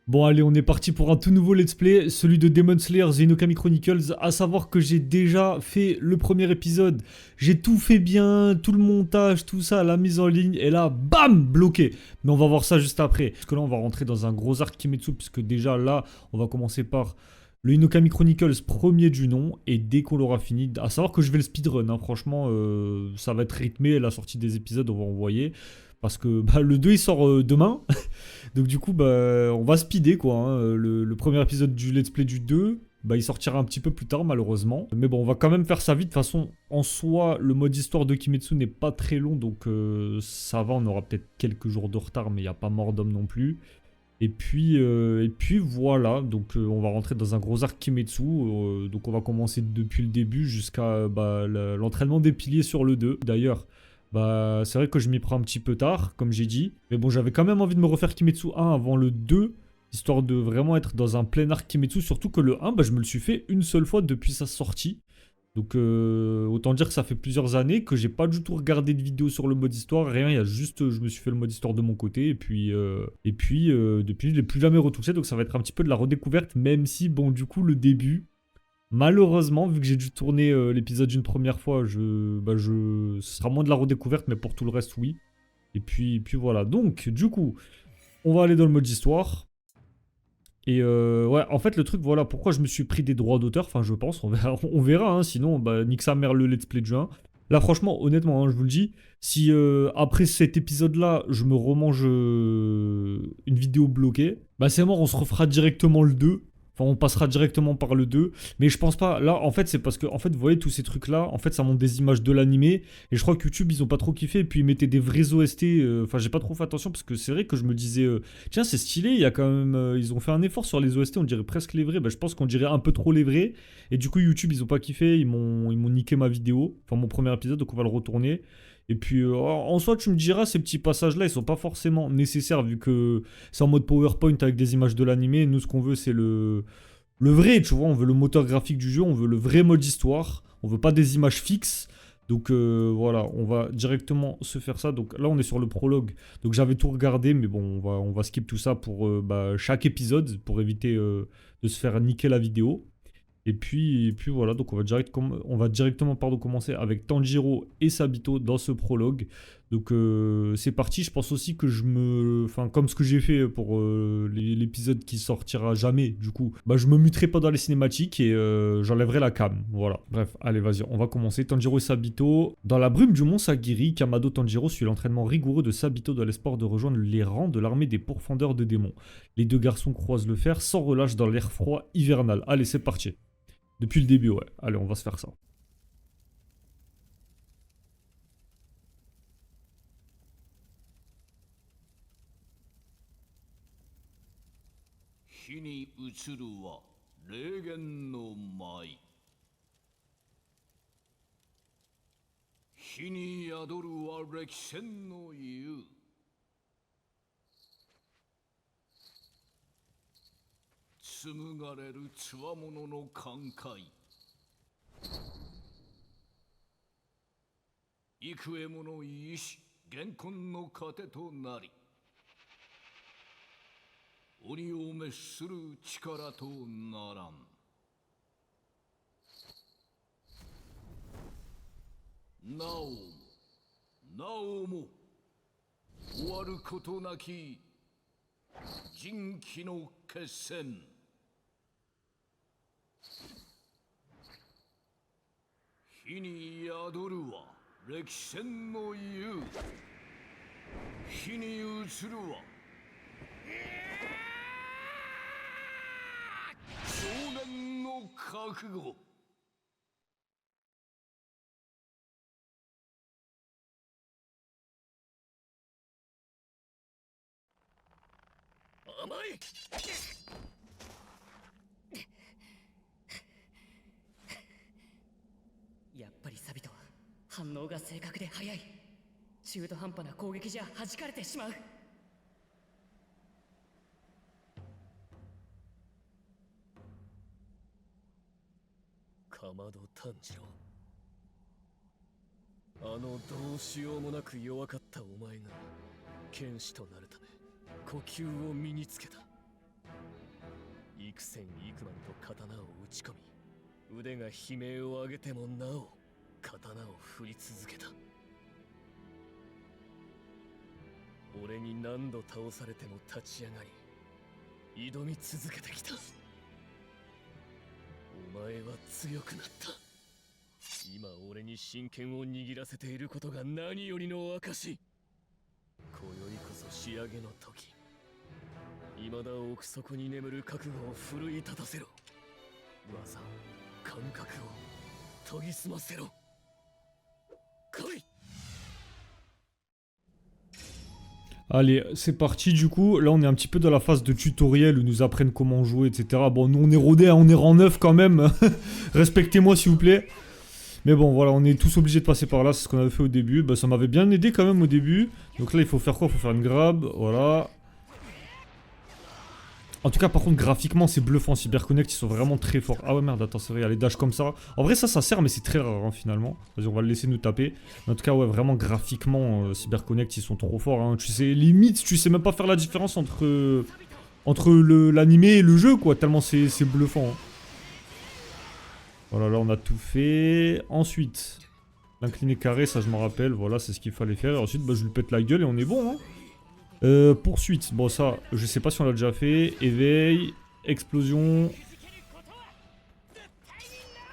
Bon allez, on est parti pour un tout nouveau let's play, celui de Demon Slayer The Inokami Chronicles, à savoir que j'ai déjà fait le premier épisode, j'ai tout fait bien, tout le montage, tout ça, la mise en ligne, et là, bam, bloqué. Mais on va voir ça juste après, parce que là on va rentrer dans un gros arc Kimetsu, puisque déjà là, on va commencer par le Inokami Chronicles premier du nom, et dès qu'on l'aura fini, à savoir que je vais le speedrun, hein, franchement, ça va être rythmé, la sortie des épisodes, on va envoyer, parce que bah, le 2 il sort demain. Donc du coup, bah, on va speeder quoi, hein. Le premier épisode du let's play du 2, bah, il sortira un petit peu plus tard malheureusement. Mais bon, on va quand même faire ça vite. De toute façon, en soi, le mode histoire de Kimetsu n'est pas très long, donc ça va, on aura peut-être quelques jours de retard, mais il n'y a pas mort d'homme non plus. Et puis voilà, donc on va rentrer dans un gros arc Kimetsu. Donc on va commencer depuis le début jusqu'à bah, l'entraînement des piliers sur le 2. D'ailleurs, bah, c'est vrai que je m'y prends un petit peu tard, comme j'ai dit. Mais bon, j'avais quand même envie de me refaire Kimetsu 1 avant le 2, histoire de vraiment être dans un plein arc Kimetsu. Surtout que le 1, bah, je me le suis fait une seule fois depuis sa sortie. Donc autant dire que ça fait plusieurs années que j'ai pas du tout regardé de vidéo sur le mode histoire, rien, il y a juste je me suis fait le mode histoire de mon côté et puis depuis je l'ai plus jamais retouché, donc ça va être un petit peu de la redécouverte, même si bon du coup le début, malheureusement vu que j'ai dû tourner l'épisode une première fois, ce sera moins de la redécouverte, mais pour tout le reste oui. Et puis voilà, donc du coup on va aller dans le mode histoire. Et ouais, en fait, le truc, voilà, pourquoi je me suis pris des droits d'auteur, enfin, je pense, on verra hein, sinon, bah, nique sa mère le let's play de juin. Là, franchement, honnêtement, hein, je vous le dis, si après cet épisode-là, je me remange une vidéo bloquée, bah, c'est mort, on se refera directement le 2. Enfin, on passera directement par le 2. Mais je pense pas. Là, en fait, c'est parce que, en fait, vous voyez, tous ces trucs-là, en fait, ça montre des images de l'animé. Et je crois que YouTube, ils ont pas trop kiffé. Et puis, ils mettaient des vrais OST. Enfin, j'ai pas trop fait attention parce que c'est vrai que je me disais. Tiens, c'est stylé, il y a quand même, ils ont fait un effort sur les OST, on dirait presque les vrais. Bah, je pense qu'on dirait un peu trop les vrais. Et du coup, YouTube, ils ont pas kiffé, ils m'ont niqué ma vidéo, enfin mon premier épisode, donc on va le retourner. Et puis, en soi, tu me diras, ces petits passages-là, ils sont pas forcément nécessaires vu que c'est en mode PowerPoint avec des images de l'animé. Nous, ce qu'on veut, c'est le vrai, tu vois. On veut le moteur graphique du jeu, on veut le vrai mode histoire. On veut pas des images fixes. Donc voilà, on va directement se faire ça. Donc là, on est sur le prologue. Donc j'avais tout regardé, mais bon, on va skip tout ça pour bah, chaque épisode, pour éviter de se faire niquer la vidéo. Et puis voilà, donc on va directement pardon, commencer avec Tanjiro et Sabito dans ce prologue. Donc c'est parti, je pense aussi que Enfin, comme ce que j'ai fait pour l'épisode qui sortira jamais, du coup, bah, je me muterai pas dans les cinématiques et j'enlèverai la cam. Voilà, bref, allez, vas-y, on va commencer. Tanjiro et Sabito. Dans la brume du mont Sagiri, Kamado Tanjiro suit l'entraînement rigoureux de Sabito dans l'espoir de rejoindre les rangs de l'armée des pourfendeurs de démons. Les deux garçons croisent le fer sans relâche dans l'air froid hivernal. Allez, c'est parti. Depuis le début, ouais. Allez, on va se faire ça. 火に移るは霊言の舞、火に宿るは歴戦の雄、紡がれるつわものの感慨、幾重もの意志厳根の糧となり、鬼を滅する力とならん。なおもなおも終わることなき人気の決戦。火に宿るは歴戦の雄、火に移るは少年の覚悟。甘い。やっぱりサビトは反応が正確で速い。中途半端な攻撃じゃ弾かれてしまう。かまど炭治郎、あのどうしようもなく弱かったお前が剣士となるため呼吸を身につけた。幾千幾万と刀を打ち込み、腕が悲鳴を上げてもなお刀を振り続けた。俺に何度倒されても立ち上がり挑み続けてきた。お前は強くなった。今俺に真剣を握らせていることが何よりの証。今宵こそ仕上げの時。未だ奥底に眠る覚悟を奮い立たせろ。技、感覚を研ぎ澄ませろ。来い。 Allez, c'est parti du coup. Là, on est un petit peu dans la phase de tutoriel où ils nous apprennent comment jouer, etc. Bon, nous, on est rodés, hein, on est rang 9 quand même. Respectez-moi, s'il vous plaît. Mais bon, voilà, on est tous obligés de passer par là. C'est ce qu'on avait fait au début. Bah, ça m'avait bien aidé quand même au début. Donc là, il faut faire quoi? Il faut faire une grab. Voilà. En tout cas, par contre, graphiquement, c'est bluffant. CyberConnect, ils sont vraiment très forts. Ah ouais, merde, attends, c'est vrai, il y a les dashs comme ça. En vrai, ça sert, mais c'est très rare, hein, finalement. Vas-y, on va le laisser nous taper. Mais en tout cas, ouais, vraiment, graphiquement, CyberConnect, ils sont trop forts. Hein. Tu sais, limite, tu sais même pas faire la différence entre l'animé et le jeu, quoi. Tellement c'est bluffant. Hein. Voilà, là, on a tout fait. Ensuite, l'incliné carré, ça, je m'en rappelle. Voilà, c'est ce qu'il fallait faire. Et ensuite, bah, je lui pète la gueule et on est bon, hein. Poursuite, bon ça, je sais pas si on l'a déjà fait. Éveil, explosion. Et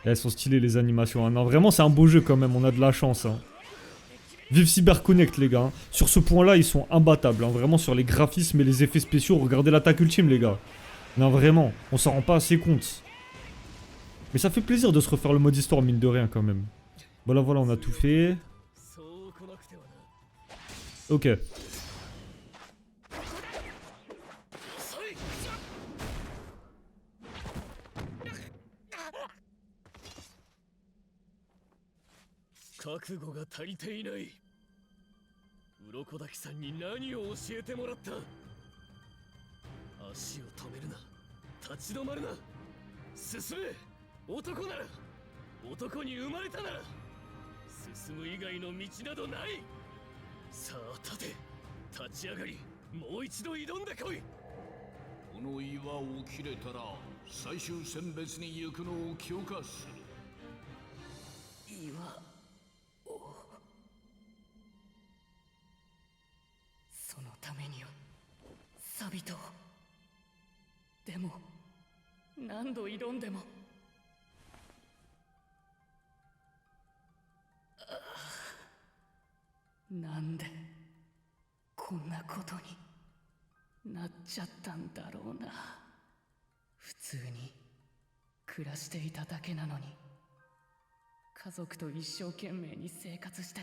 elles sont stylées les animations. Hein. Non, vraiment c'est un beau jeu quand même, on a de la chance. Hein. Vive CyberConnect les gars. Hein. Sur ce point-là, ils sont imbattables. Hein. Vraiment sur les graphismes et les effets spéciaux, regardez l'attaque ultime les gars. Non vraiment, on s'en rend pas assez compte. Mais ça fait plaisir de se refaire le mode histoire mine de rien quand même. Voilà, voilà, on a tout fait. Ok.覚悟が足りていない。鱗滝さんに何を教えてもらった。足を止めるな、立ち止まるな、進め。男なら、男に生まれたなら進む以外の道などない。さあ立て、立ち上がり、もう一度挑んでこい。この岩を切れたら最終選別に行くのを許可する。岩そのためにはサビトを。でも何度挑んでもなんでこんなことになっちゃったんだろうな。普通に暮らしていただけなのに、家族と一生懸命に生活して、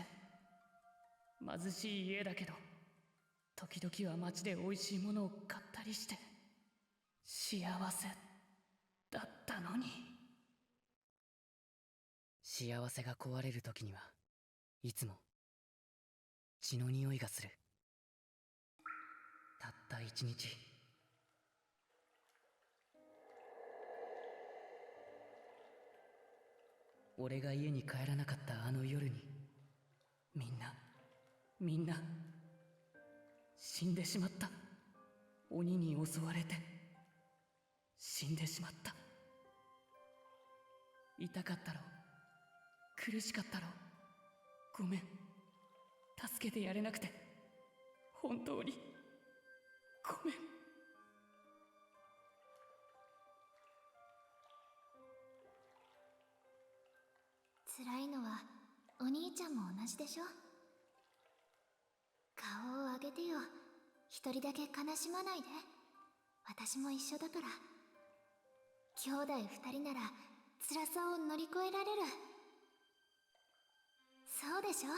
貧しい家だけど時々は街で美味しいものを買ったりして幸せだったのに。幸せが壊れる時にはいつも血の匂いがする。たった一日、俺が家に帰らなかったあの夜に、みんな死んでしまった。鬼に襲われて死んでしまった。痛かったろ、苦しかったろ、ごめん。助けてやれなくて本当にごめん。辛いのはお兄ちゃんも同じでしょ。顔を上げてよ。一人だけ悲しまないで。私も一緒だから。兄弟二人なら辛さを乗り越えられる。そうでしょ。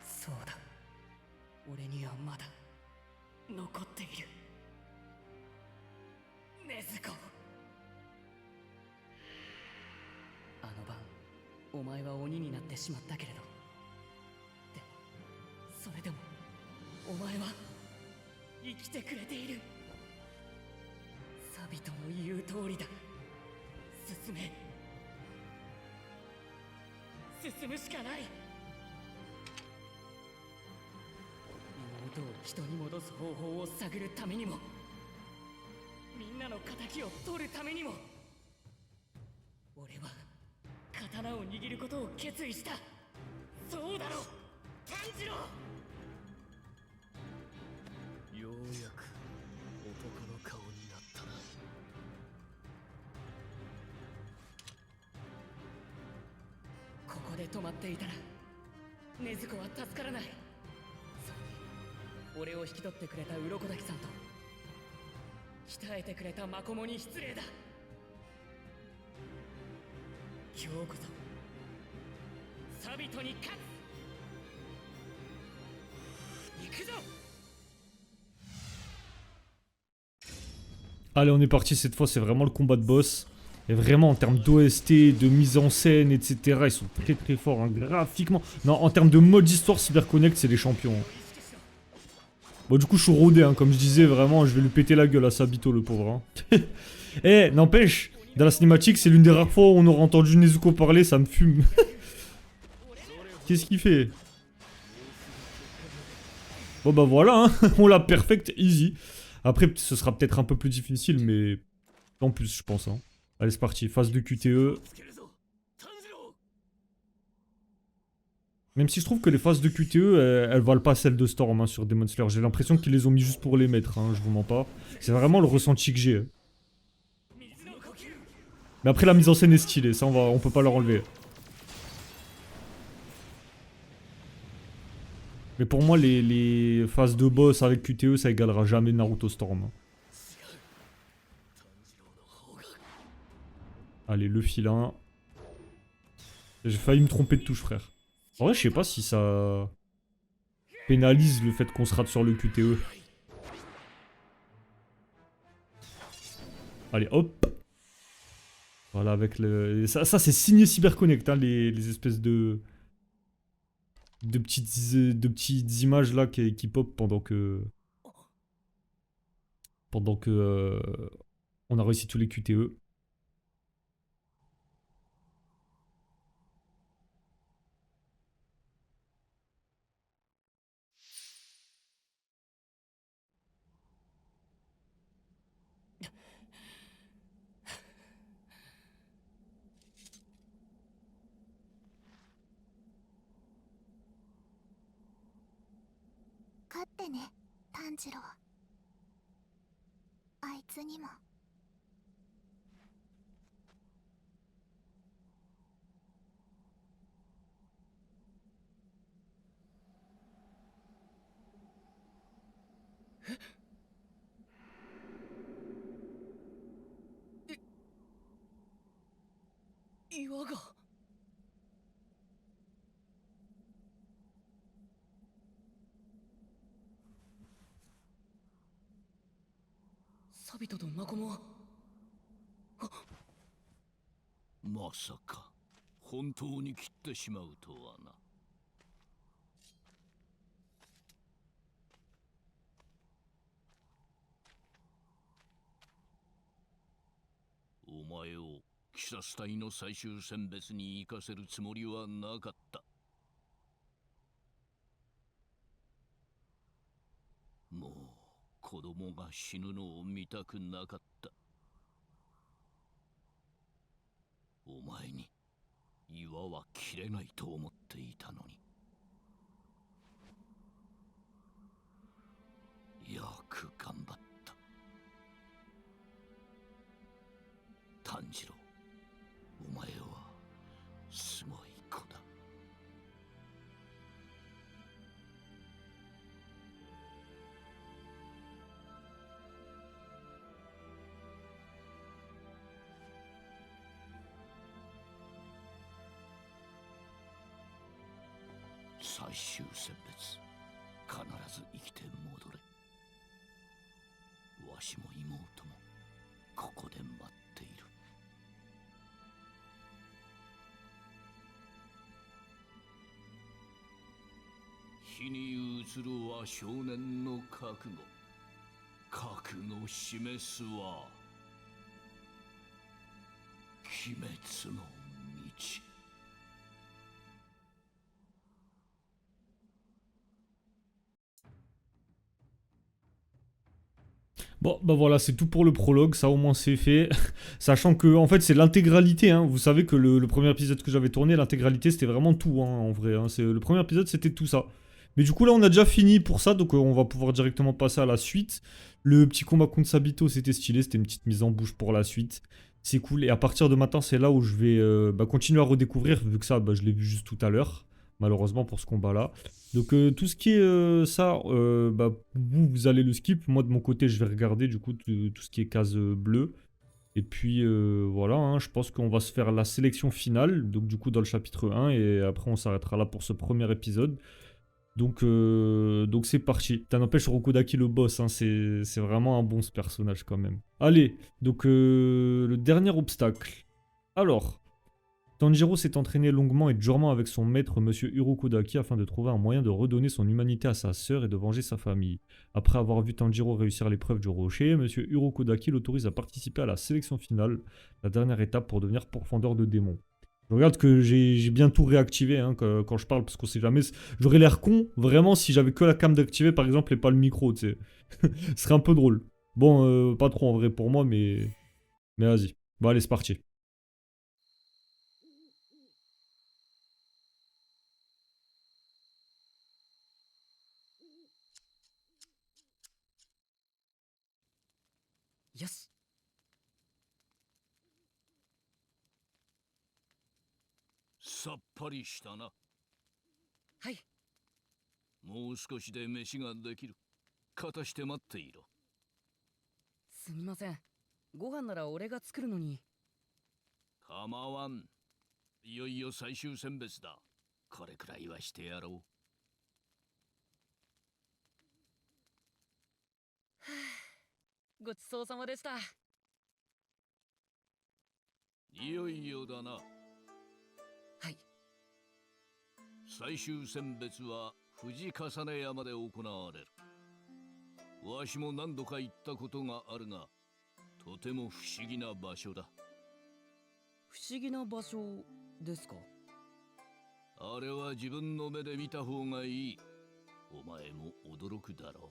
そうだ、俺にはまだ残っている。禰豆子。あの晩お前は鬼になってしまったけれど、でもそれでもお前は生きてくれている。サビトの言う通りだ。進め、進むしかない。妹を人に戻す方法を探るためにもみんなの敵を取るためにも俺は刀を握ることを決意した。そうだろ炭治郎。ようやく男の顔になったな。ここで止まっていたら禰豆子は助からない。俺を引き取ってくれた鱗滝さんと鍛えてくれたマコモに失礼だ。今日こそサビトに勝つ。行くぞ。 Allez, on est parti, cette fois c'est vraiment le combat de boss. Et vraiment en termes d'OST, de mise en scène, etc. Ils sont très très forts, hein, graphiquement. Non, en termes de mode histoire, CyberConnect c'est les champions. Hein. Bon du coup je suis rodé, hein, comme je disais, vraiment je vais lui péter la gueule à Sabito le pauvre. Hein. Eh, n'empêche, dans la cinématique c'est l'une des rares fois où on aura entendu Nezuko parler, ça me fume. Qu'est-ce qu'il fait? Bon bah voilà, hein, on l'a perfect, easy. Après ce sera peut-être un peu plus difficile, mais en plus je pense. Hein. Allez c'est parti, phase de QTE. Même si je trouve que les phases de QTE, elles valent pas celles de Storm hein, sur Demon Slayer. J'ai l'impression qu'ils les ont mis juste pour les mettre, hein, je vous mens pas. C'est vraiment le ressenti que j'ai. Hein. Mais après la mise en scène est stylée, ça on peut pas leur enlever. Mais pour moi les phases de boss avec QTE ça égalera jamais Naruto Storm. Hein. Allez le filin. J'ai failli me tromper de touche frère. En vrai je sais pas si ça pénalise le fait qu'on se rate sur le QTE. Allez hop. Voilà avec le... Ça c'est signé CyberConnect hein, les espèces de petites images là qui pop pendant que on a réussi tous les QTE.勝ってね炭治郎。あいつにも。岩がサビトとマコモはまさか本当に切ってしまうとはな。お前を鬼殺隊の最終選別に行かせるつもりはなかった。もう子供が死ぬのを見たくなかった。お前に岩は切れないと思っていたのに。よく頑張った。炭治郎、お前はすごい子だ。最終選別、必ず生きて戻れ。わしも妹もここで待っている。火に映るは少年の覚悟。覚悟示すは鬼滅の道。Bon, bah voilà, c'est tout pour le prologue, ça au moins c'est fait. Sachant que, en fait, c'est l'intégralité, hein. Vous savez que le premier épisode que j'avais tourné, l'intégralité, c'était vraiment tout, hein, en vrai. Hein. Le premier épisode, c'était tout ça. Mais du coup, là, on a déjà fini pour ça, donc on va pouvoir directement passer à la suite. Le petit combat contre Sabito, c'était stylé, c'était une petite mise en bouche pour la suite. C'est cool, et à partir de maintenant, c'est là où je vais continuer à redécouvrir, vu que ça, je l'ai vu juste tout à l'heure, malheureusement, pour ce combat-là. Donc tout ce qui est ça, vous allez le skip. Moi de mon côté, je vais regarder du coup tout ce qui est case bleue. Et puis voilà, hein, je pense qu'on va se faire la sélection finale. Donc du coup dans le chapitre 1 et après on s'arrêtera là pour ce premier épisode. Donc c'est parti. T'en n'empêche Rokodaki le boss, hein, c'est vraiment un bon ce personnage quand même. Allez, donc le dernier obstacle. Alors, Tanjiro s'est entraîné longuement et durement avec son maître Monsieur Urokodaki afin de trouver un moyen de redonner son humanité à sa sœur et de venger sa famille. Après avoir vu Tanjiro réussir l'épreuve du rocher, Monsieur Urokodaki l'autorise à participer à la sélection finale, la dernière étape pour devenir pourfendeur de démons. Je regarde que j'ai bien tout réactivé hein, quand je parle parce qu'on sait jamais. J'aurais l'air con vraiment si j'avais que la cam d'activer par exemple et pas le micro, tu sais. Ce serait un peu drôle. Bon, pas trop en vrai pour moi, mais vas-y. Bon allez, c'est parti.よし。さっぱりしたな。はい。もう少しで飯ができる。片して待っていろ。すみません。ご飯なら俺が作るのに。構わん。いよいよ最終選別だ。これくらいはしてやろごちそうさまでした。う。いよいよだな。はい。最終選別は富士重ね山で行われる。わしも何度か行ったことがあるが、とても不思議な場所だ。不思議な場所ですか？あれは自分の目で見た方がいい。お前も驚くだろ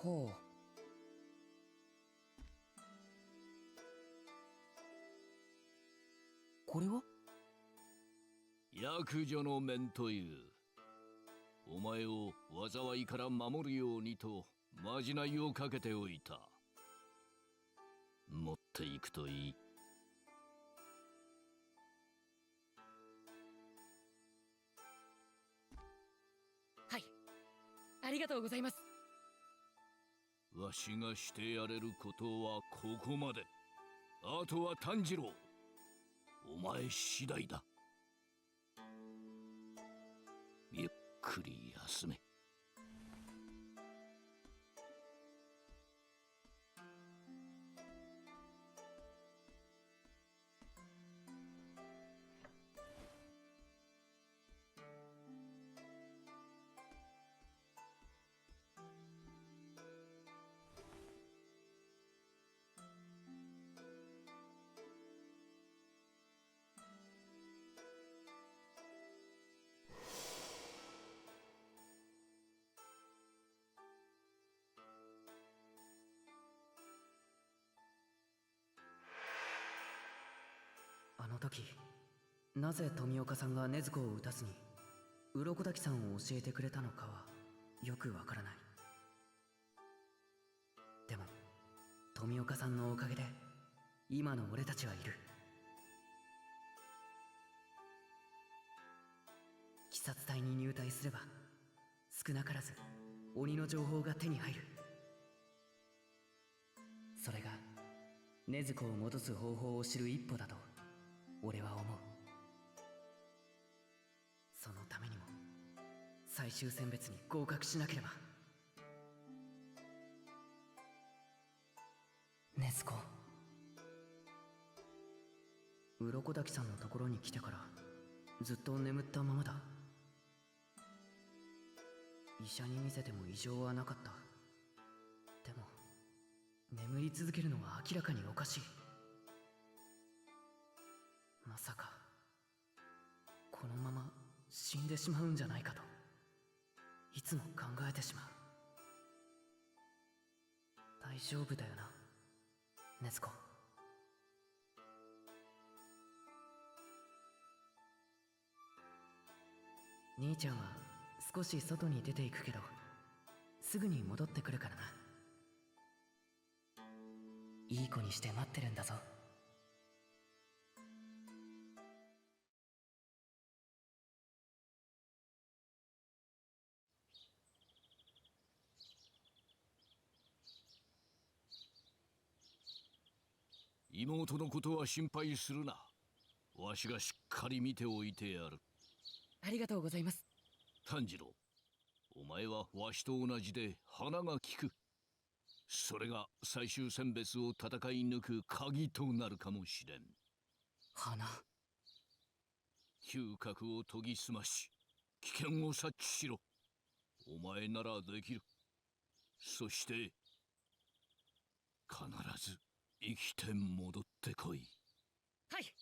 う。はあ。これは？約女の面という。お前を災いから守るようにとまじないをかけておいた。持っていくといい。はい。ありがとうございます。わしがしてやれることはここまで。あとは炭治郎。お前次第だ。ゆっくり休め。あの時、なぜ富岡さんが禰豆子を撃たずに鱗滝さんを教えてくれたのかはよくわからない。でも富岡さんのおかげで今の俺たちはいる。鬼殺隊に入隊すれば少なからず鬼の情報が手に入る。それが禰豆子を戻す方法を知る一歩だと俺は思う。そのためにも最終選別に合格しなければ。禰豆子、鱗滝さんのところに来てからずっと眠ったままだ。医者に見せても異常はなかった。でも眠り続けるのは明らかにおかしい。まさかこのまま死んでしまうんじゃないかといつも考えてしまう。丈夫だよな、禰豆子。兄ちゃんは少し外に出ていくけど、すぐに戻ってくるからな。いい子にして待ってるんだぞ。妹のことは心配するな。わしがしっかり見ておいてやる。ありがとうございます。炭治郎、お前はわしと同じで鼻が利く。それが最終選別を戦い抜く鍵となるかもしれん。花。嗅覚を研ぎ澄まし、危険を察知しろ。お前ならできる。そして必ず生きて戻ってこい。はい。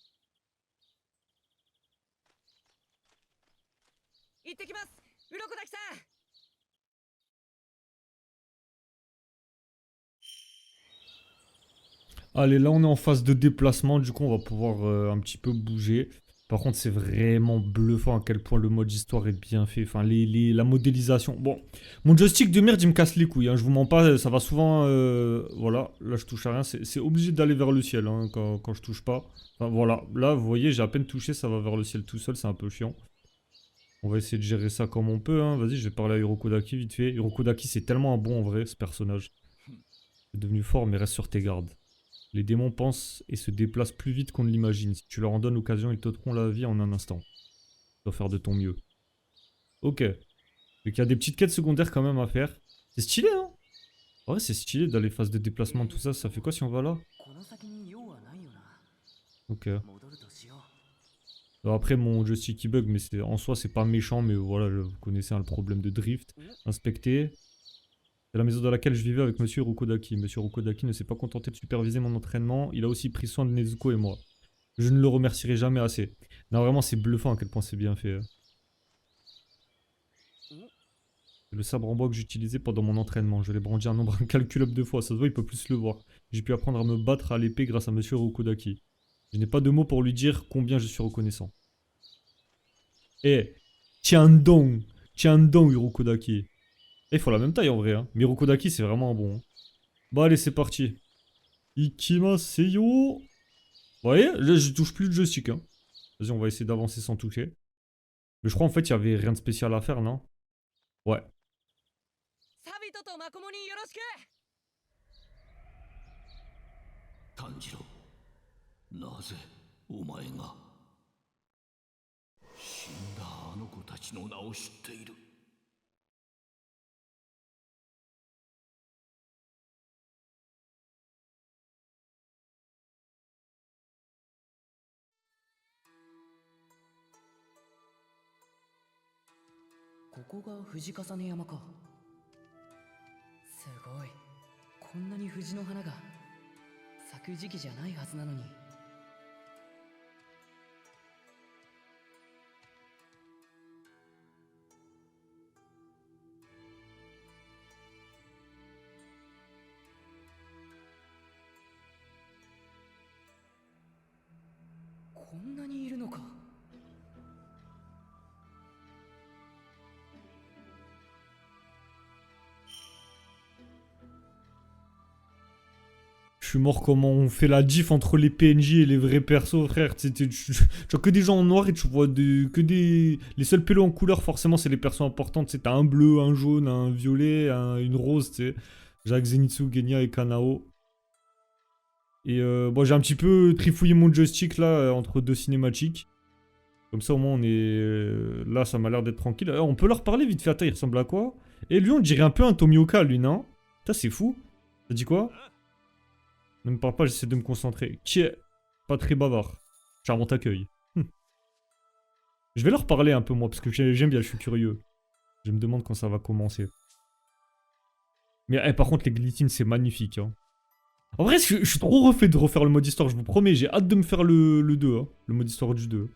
行ってきます、鱗滝さん。Allez, là on est en phase de déplacement, du coup on va pouvoir un petit peu bouger. Par contre c'est vraiment bluffant à quel point le mode histoire est bien fait, enfin la modélisation. Bon, mon joystick de merde il me casse les couilles, hein. Je vous mens pas, ça va souvent... voilà, là je touche à rien, c'est obligé d'aller vers le ciel hein, quand je touche pas. Enfin voilà, là vous voyez j'ai à peine touché, ça va vers le ciel tout seul, c'est un peu chiant. On va essayer de gérer ça comme on peut, hein. Vas-y, je vais parler à Hirokodaki vite fait. Hirokodaki c'est tellement un bon en vrai ce personnage. Il est devenu fort mais reste sur tes gardes. Les démons pensent et se déplacent plus vite qu'on ne l'imagine. Si tu leur en donnes l'occasion, ils t'ôteront la vie en un instant. Tu dois faire de ton mieux. Ok. Donc il y a des petites quêtes secondaires quand même à faire. C'est stylé, hein? Ouais, c'est stylé d'aller phase de déplacement, tout ça. Ça fait quoi si on va là? Ok. Alors après, mon joystick il bug, mais en soi, c'est pas méchant. Mais voilà, vous connaissez hein, le problème de drift. Inspecter. C'est la maison dans laquelle je vivais avec Monsieur Hirokodaki. Monsieur Hirokodaki ne s'est pas contenté de superviser mon entraînement, il a aussi pris soin de Nezuko et moi. Je ne le remercierai jamais assez. Non, vraiment, c'est bluffant à quel point c'est bien fait. C'est le sabre en bois que j'utilisais pendant mon entraînement. Je l'ai brandi un nombre incalculable de fois, ça se voit, il peut plus le voir. J'ai pu apprendre à me battre à l'épée grâce à Monsieur Hirokodaki. Je n'ai pas de mots pour lui dire combien je suis reconnaissant. Eh, tiens donc, Hirokodaki. Et ils font la même taille en vrai. Hein. Hirokodaki, c'est vraiment un bon. Hein. Bon, allez, c'est parti. Ikimaseyo. Vous voyez, là, je touche plus le joystick. Hein. Vas-y, on va essayer d'avancer sans toucher. Mais je crois en fait, il y avait rien de spécial à faire, non? Ouais. Tanjiro, なぜお前が死んだあの子たちの名を知っている。ここが藤重ね山か。すごい。こんなに藤の花が咲く時期じゃないはずなのに。こんなにいるのか。Je suis mort comment on fait la diff entre les PNJ et les vrais persos, frère. Tu vois que des gens en noir et tu vois que des... Les seuls pélos en couleur, forcément, c'est les persos importants. Tu sais, t'as un bleu, un jaune, un violet, une rose, tu sais. J'ai avec Zenitsu, Genya et Kanao. Et bon, j'ai un petit peu trifouillé mon joystick, là, entre deux cinématiques. Comme ça, au moins, on est... là, ça m'a l'air d'être tranquille. On peut leur parler vite fait. Attends, il ressemble à quoi? Et lui, on dirait un peu un Tomioka, lui, non? Putain, c'est fou. T'as dit quoi? Ne me parle pas, j'essaie de me concentrer. Qui est pas très bavard. Charmant accueil. Je vais leur parler un peu, moi, parce que j'aime bien, je suis curieux. Je me demande quand ça va commencer. Mais par contre, les glitines, c'est magnifique. Hein. En vrai, je suis trop refait de refaire le mode histoire, je vous promets. J'ai hâte de me faire le 2, hein, le mode histoire du 2.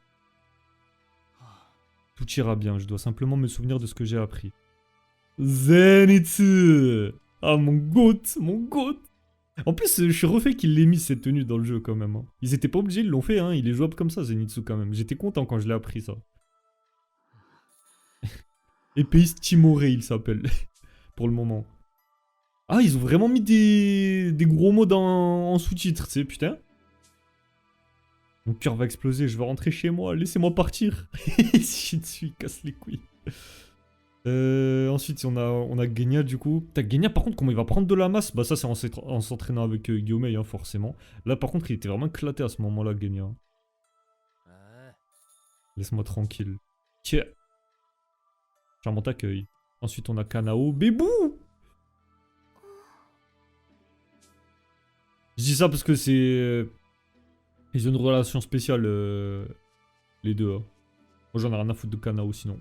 Tout ira bien, je dois simplement me souvenir de ce que j'ai appris. Zenitsu. Ah, mon goat, mon goat. En plus, je suis refait qu'ils l'aient mis cette tenue dans le jeu quand même. Hein. Ils étaient pas obligés, ils l'ont fait. Hein. Il est jouable comme ça, Zenitsu quand même. J'étais content quand je l'ai appris ça. Épéiste Timoré, il s'appelle. Pour le moment. Ah, ils ont vraiment mis des gros mots en sous-titres, tu sais, putain. Mon cœur va exploser, je vais rentrer chez moi, laissez-moi partir. Shitsu, il casse les couilles. Ensuite, on a Genya du coup. Putain, Genya, par contre, comment il va prendre de la masse? Bah, ça, c'est en s'entraînant avec Guillaume, hein, forcément. Là, par contre, il était vraiment éclaté à ce moment-là, Genya. Laisse-moi tranquille. Tiens. Charmant accueil. Ensuite, on a Kanao. Bébou! Je dis ça parce que c'est. Ils ont une relation spéciale, les deux. Hein. Moi, j'en ai rien à foutre de Kanao sinon.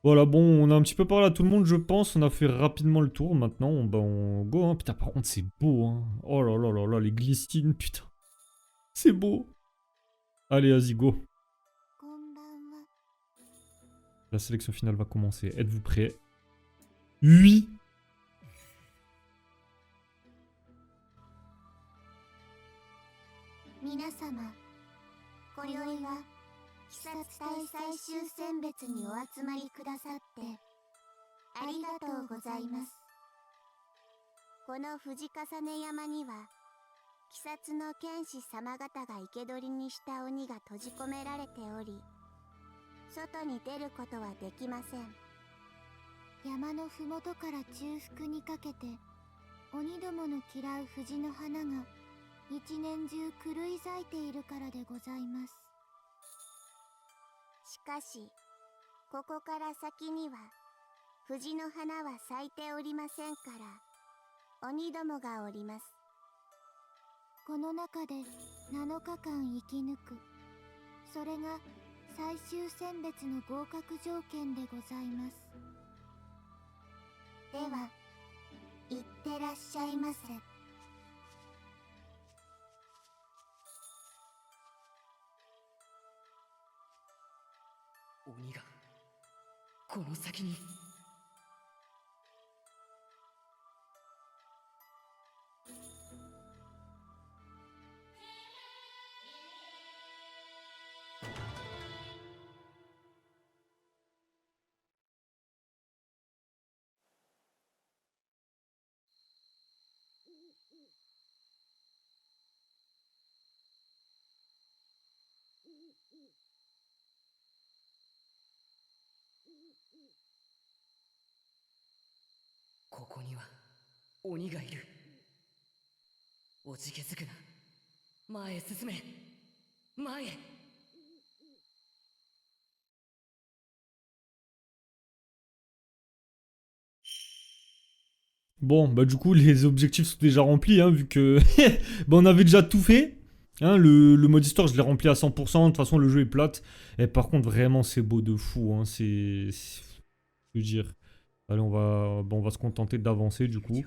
Voilà, bon, on a un petit peu parlé à tout le monde, je pense. On a fait rapidement le tour. Maintenant, on go. Hein. Putain, par contre, c'est beau. Hein. Oh là là là là, les glycines, putain. C'est beau. Allez, vas-y, go. La sélection finale va commencer. Êtes-vous prêts? Oui. Minasama, 今宵は鬼殺隊最終選別にお集まりくださってありがとうございます。この藤重山には鬼殺の剣士様方が生け捕りにした鬼が閉じ込められており、外に出ることはできません。山のふもとから中腹にかけて鬼どもの嫌う藤の花が一年中狂い咲いているからでございます。しかしここから先には藤の花は咲いておりませんから鬼どもがおります。この中で7日間生き抜く、それが最終選別の合格条件でございます。では、いってらっしゃいませ。鬼がこの先に。ここには鬼がいる。おじけづくな。前へ進め。前へ。Bon, bah du coup, les objectifs sont déjà remplis, hein, vu que... bah, on avait déjà tout fait. Hein, le mode histoire, je l'ai rempli à 100%. De toute façon, le jeu est plate. Et par contre, vraiment, c'est beau de fou. Hein, je veux dire... Allez, on va se contenter d'avancer, du coup.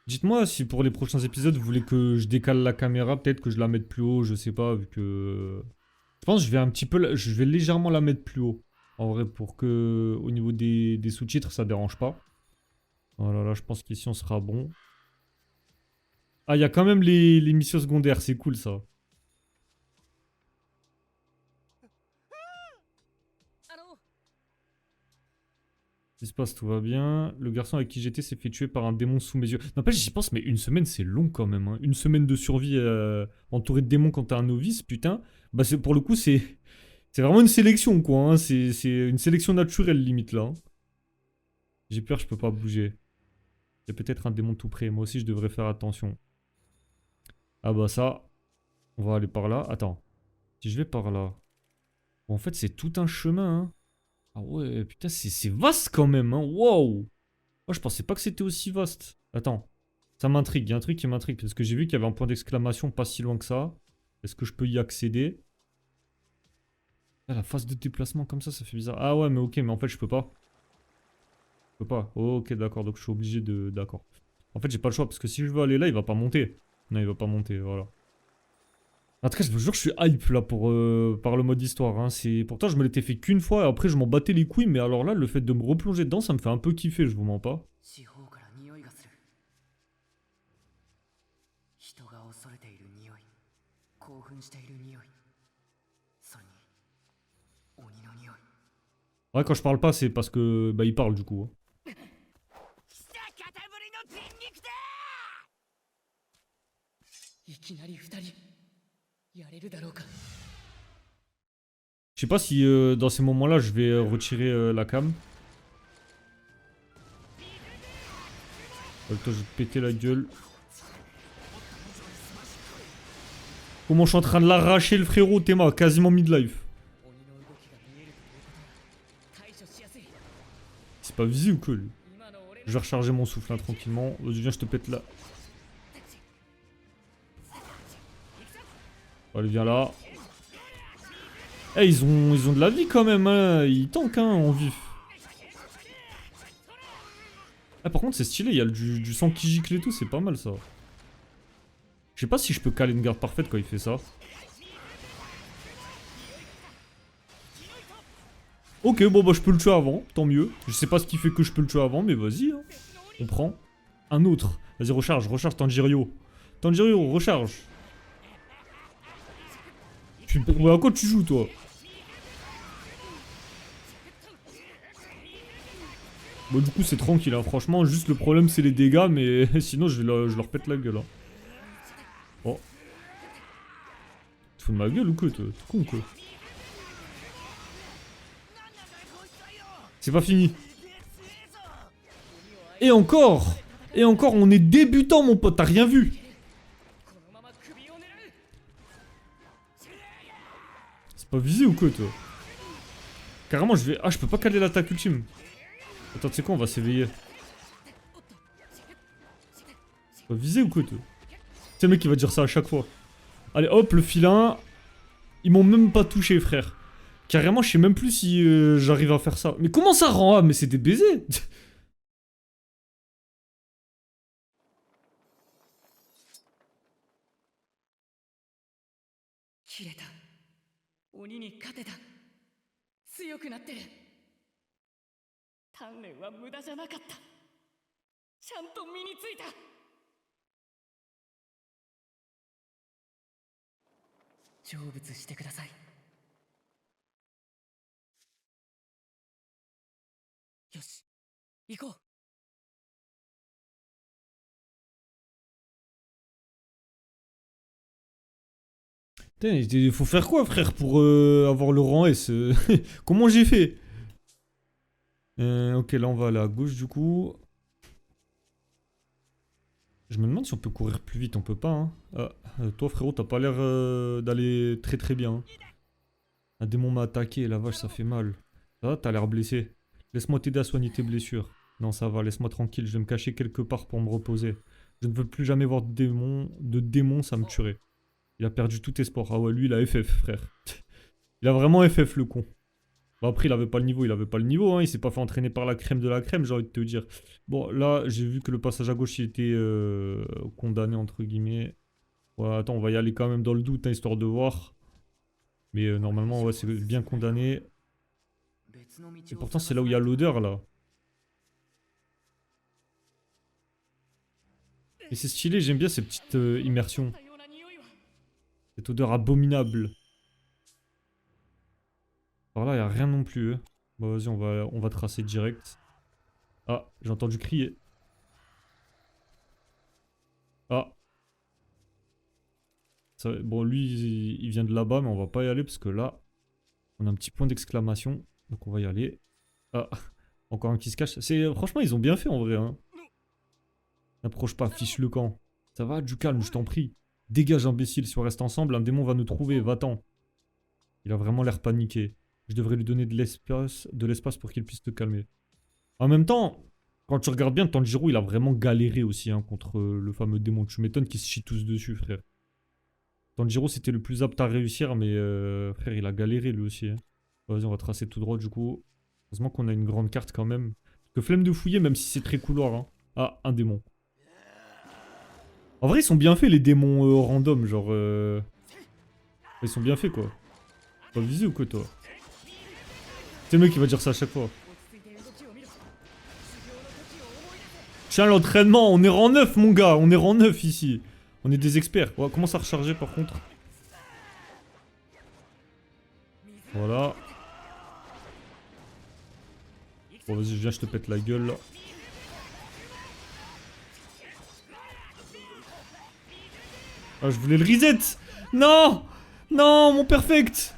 Dites-moi si pour les prochains épisodes, vous voulez que je décale la caméra, peut-être que je la mette plus haut, je sais pas, vu que... Je pense que je vais légèrement la mettre plus haut. En vrai, pour que au niveau des sous-titres, ça dérange pas. Voilà, là, je pense qu'ici, on sera bon. Ah, il y a quand même les missions secondaires, c'est cool, ça. Ce qui se passe, tout va bien. Le garçon avec qui j'étais s'est fait tuer par un démon sous mes yeux. N'empêche, j'y pense, mais une semaine, c'est long quand même. Hein. Une semaine de survie entourée de démons quand t'es un novice, putain. Bah, pour le coup, c'est vraiment une sélection, quoi. Hein. C'est une sélection naturelle, limite, là. Hein. J'ai peur, je peux pas bouger. Il y a peut-être un démon tout près. Moi aussi, je devrais faire attention. Ah bah ça, on va aller par là. Attends, si je vais par là... Bon, en fait, c'est tout un chemin, hein. Ah ouais, putain, c'est vaste quand même, hein. Wow. Moi, je pensais pas que c'était aussi vaste. Attends, ça m'intrigue. Il y a un truc qui m'intrigue. Parce que j'ai vu qu'il y avait un point d'exclamation pas si loin que ça. Est-ce que je peux y accéder? Ah, la phase de déplacement comme ça fait bizarre. Ah ouais, mais ok, mais en fait, je peux pas. Je peux pas. Ok, d'accord, donc je suis obligé de... D'accord. En fait, j'ai pas le choix, parce que si je veux aller là, il va pas monter. Non, il va pas monter, voilà. En tout cas, je vous jure, je suis hype là par le mode histoire. Hein. Pourtant, je me l'étais fait qu'une fois et après, je m'en battais les couilles. Mais alors là, le fait de me replonger dedans, ça me fait un peu kiffer, je vous mens pas. 四方から匂いがする。人が恐れている匂い、興奮している匂い、それに鬼の匂い。 Ouais, quand je parle pas, c'est parce que bah il parle du coup. Hein. いきなり二人やれるだろうか。 Je sais pas si dans ces moments-là, je vais retirer la cam. Attends, je vais te péter la gueule. Comment je suis en train de l'arracher le frérot, Théma, quasiment midlife. 鬼の動きが見えるということは対処しやすい。 C'est pas visé ou quoi lui? 今の俺 Je vais recharger mon souffle hein, tranquillement. Vas-y, viens, je te pète là. Allez, viens là. Eh, ils ont de la vie quand même, hein. Ils tankent hein, en vif. Ah, par contre, c'est stylé, il y a du sang qui gicle et tout, c'est pas mal ça. Je sais pas si je peux caler une garde parfaite quand il fait ça. Ok, bon bah je peux le tuer avant, tant mieux. Je sais pas ce qui fait que je peux le tuer avant, mais vas-y. Hein. On prend un autre. Vas-y, recharge Tanjiro. Tanjiro, recharge. Ouais, à quoi tu joues toi? Bon du coup c'est tranquille hein, franchement, juste le problème c'est les dégâts, mais sinon je leur pète la gueule hein. Oh. Tu te fous de ma gueule ou quoi toi? T'es con ou quoi? C'est pas fini. Et encore on est débutant mon pote, t'as rien vu? このまま首を狙う。 C'est pas visé ou quoi toi? Carrément je vais... Ah je peux pas caler l'attaque ultime. Attends tu sais quoi, on va s'éveiller. C'est pas visé ou quoi toi? C'est le mec qui va dire ça à chaque fois. Allez hop le filin. Ils m'ont même pas touché frère. Carrément je sais même plus si j'arrive à faire ça. Mais comment ça rend? Ah mais c'est des baisers. 切れた。鬼に勝てた。強くなってる。鍛錬は無駄じゃなかった。ちゃんと身についた。成仏してください。よし、行こう。 Putain, il faut faire quoi frère pour avoir le rang S? Comment j'ai fait? Ok là on va aller à gauche du coup. Je me demande si on peut courir plus vite, on peut pas hein. Ah, toi frérot t'as pas l'air d'aller très très bien. Hein. Un démon m'a attaqué, la vache ça fait mal. Ça va, t'as l'air blessé. Laisse-moi t'aider à soigner tes blessures. Non ça va, laisse-moi tranquille, je vais me cacher quelque part pour me reposer. Je ne veux plus jamais voir de démons, ça me tuerait. Il a perdu tout espoir. Ah ouais, lui, il a FF, frère. Il a vraiment FF, le con. Bon, après, il avait pas le niveau. Hein. Il s'est pas fait entraîner par la crème de la crème, j'ai envie de te dire. Bon, là, j'ai vu que le passage à gauche, il était condamné, entre guillemets. Ouais, attends, on va y aller quand même dans le doute, hein, histoire de voir. Mais normalement, ouais, c'est bien condamné. Et pourtant, c'est là où il y a l'odeur, là. Et c'est stylé, j'aime bien ces petites immersions. Cette odeur abominable. Par là, il n'y a rien non plus. Hein. Bon, vas-y, on va tracer direct. Ah, j'ai entendu crier. Ah. Ça, bon, lui, il vient de là-bas, mais on va pas y aller parce que là, on a un petit point d'exclamation. Donc, on va y aller. Ah, encore un qui se cache. Franchement, ils ont bien fait en vrai. Hein. N'approche pas, fiche le camp. Ça va, du calme, je t'en prie. Dégage imbécile, si on reste ensemble, un démon va nous trouver, va-t'en. Il a vraiment l'air paniqué. Je devrais lui donner de l'espace pour qu'il puisse te calmer. En même temps, quand tu regardes bien, Tanjiro, il a vraiment galéré aussi hein, contre le fameux démon. Tu m'étonnes qu'ils se chient tous dessus, frère. Tanjiro, c'était le plus apte à réussir, mais frère, il a galéré lui aussi. Hein. Vas-y, on va tracer tout droit du coup. Heureusement qu'on a une grande carte quand même. Parce que flemme de fouiller, même si c'est très couloir. Hein. Ah, un démon. En vrai, ils sont bien faits, les démons random, genre... Ils sont bien faits, quoi. Pas visé ou quoi, toi? C'est le mec qui va dire ça à chaque fois. Tiens, l'entraînement, on est rang 9, mon gars. On est rang 9 ici. On est des experts. On commence à recharger, par contre. Voilà. Bon, vas-y, viens, je te pète la gueule, là. Ah, je voulais le reset. Non. Non, mon perfect.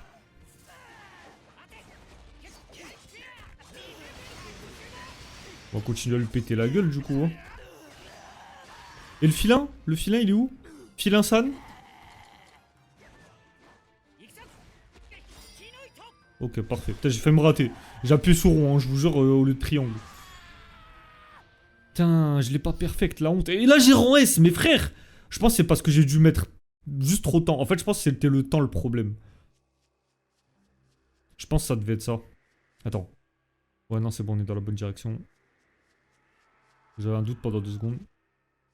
On va continuer à lui péter la gueule, du coup. Hein. Et le filin? Le filin, il est où? Filin San? Ok, parfait. Putain, j'ai fait me rater. J'ai appuyé sur rond, hein, je vous jure, au lieu de triangle. Putain, je l'ai pas perfect, la honte. Et là, j'ai rang S, mes frères. Je pense que c'est parce que j'ai dû mettre juste trop de temps. En fait, je pense que c'était le temps le problème. Je pense que ça devait être ça. Attends. Ouais, non, c'est bon, on est dans la bonne direction. J'avais un doute pendant 2 secondes.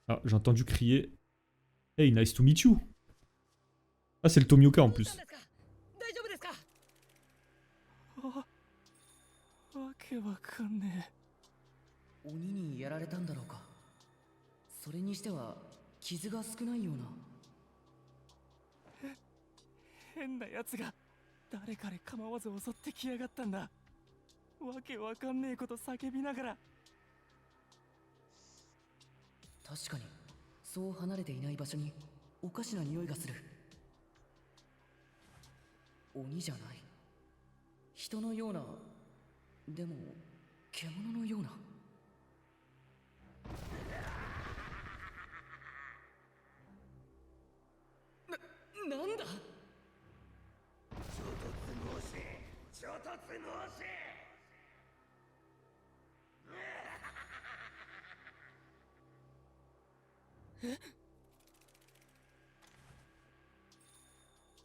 Ah, j'ai entendu crier. Hey, nice to meet you. Ah, c'est le Tomioka en plus. わけわかんね鬼にやられたんだろうか。それにしては傷が少ないような。え。変な奴が誰彼構わず襲ってきやがったんだ。わけわかんねえこと叫びながら。確かにそう離れていない場所におかしな匂いがする。鬼じゃない。人のような、でも獣のような。なんだ。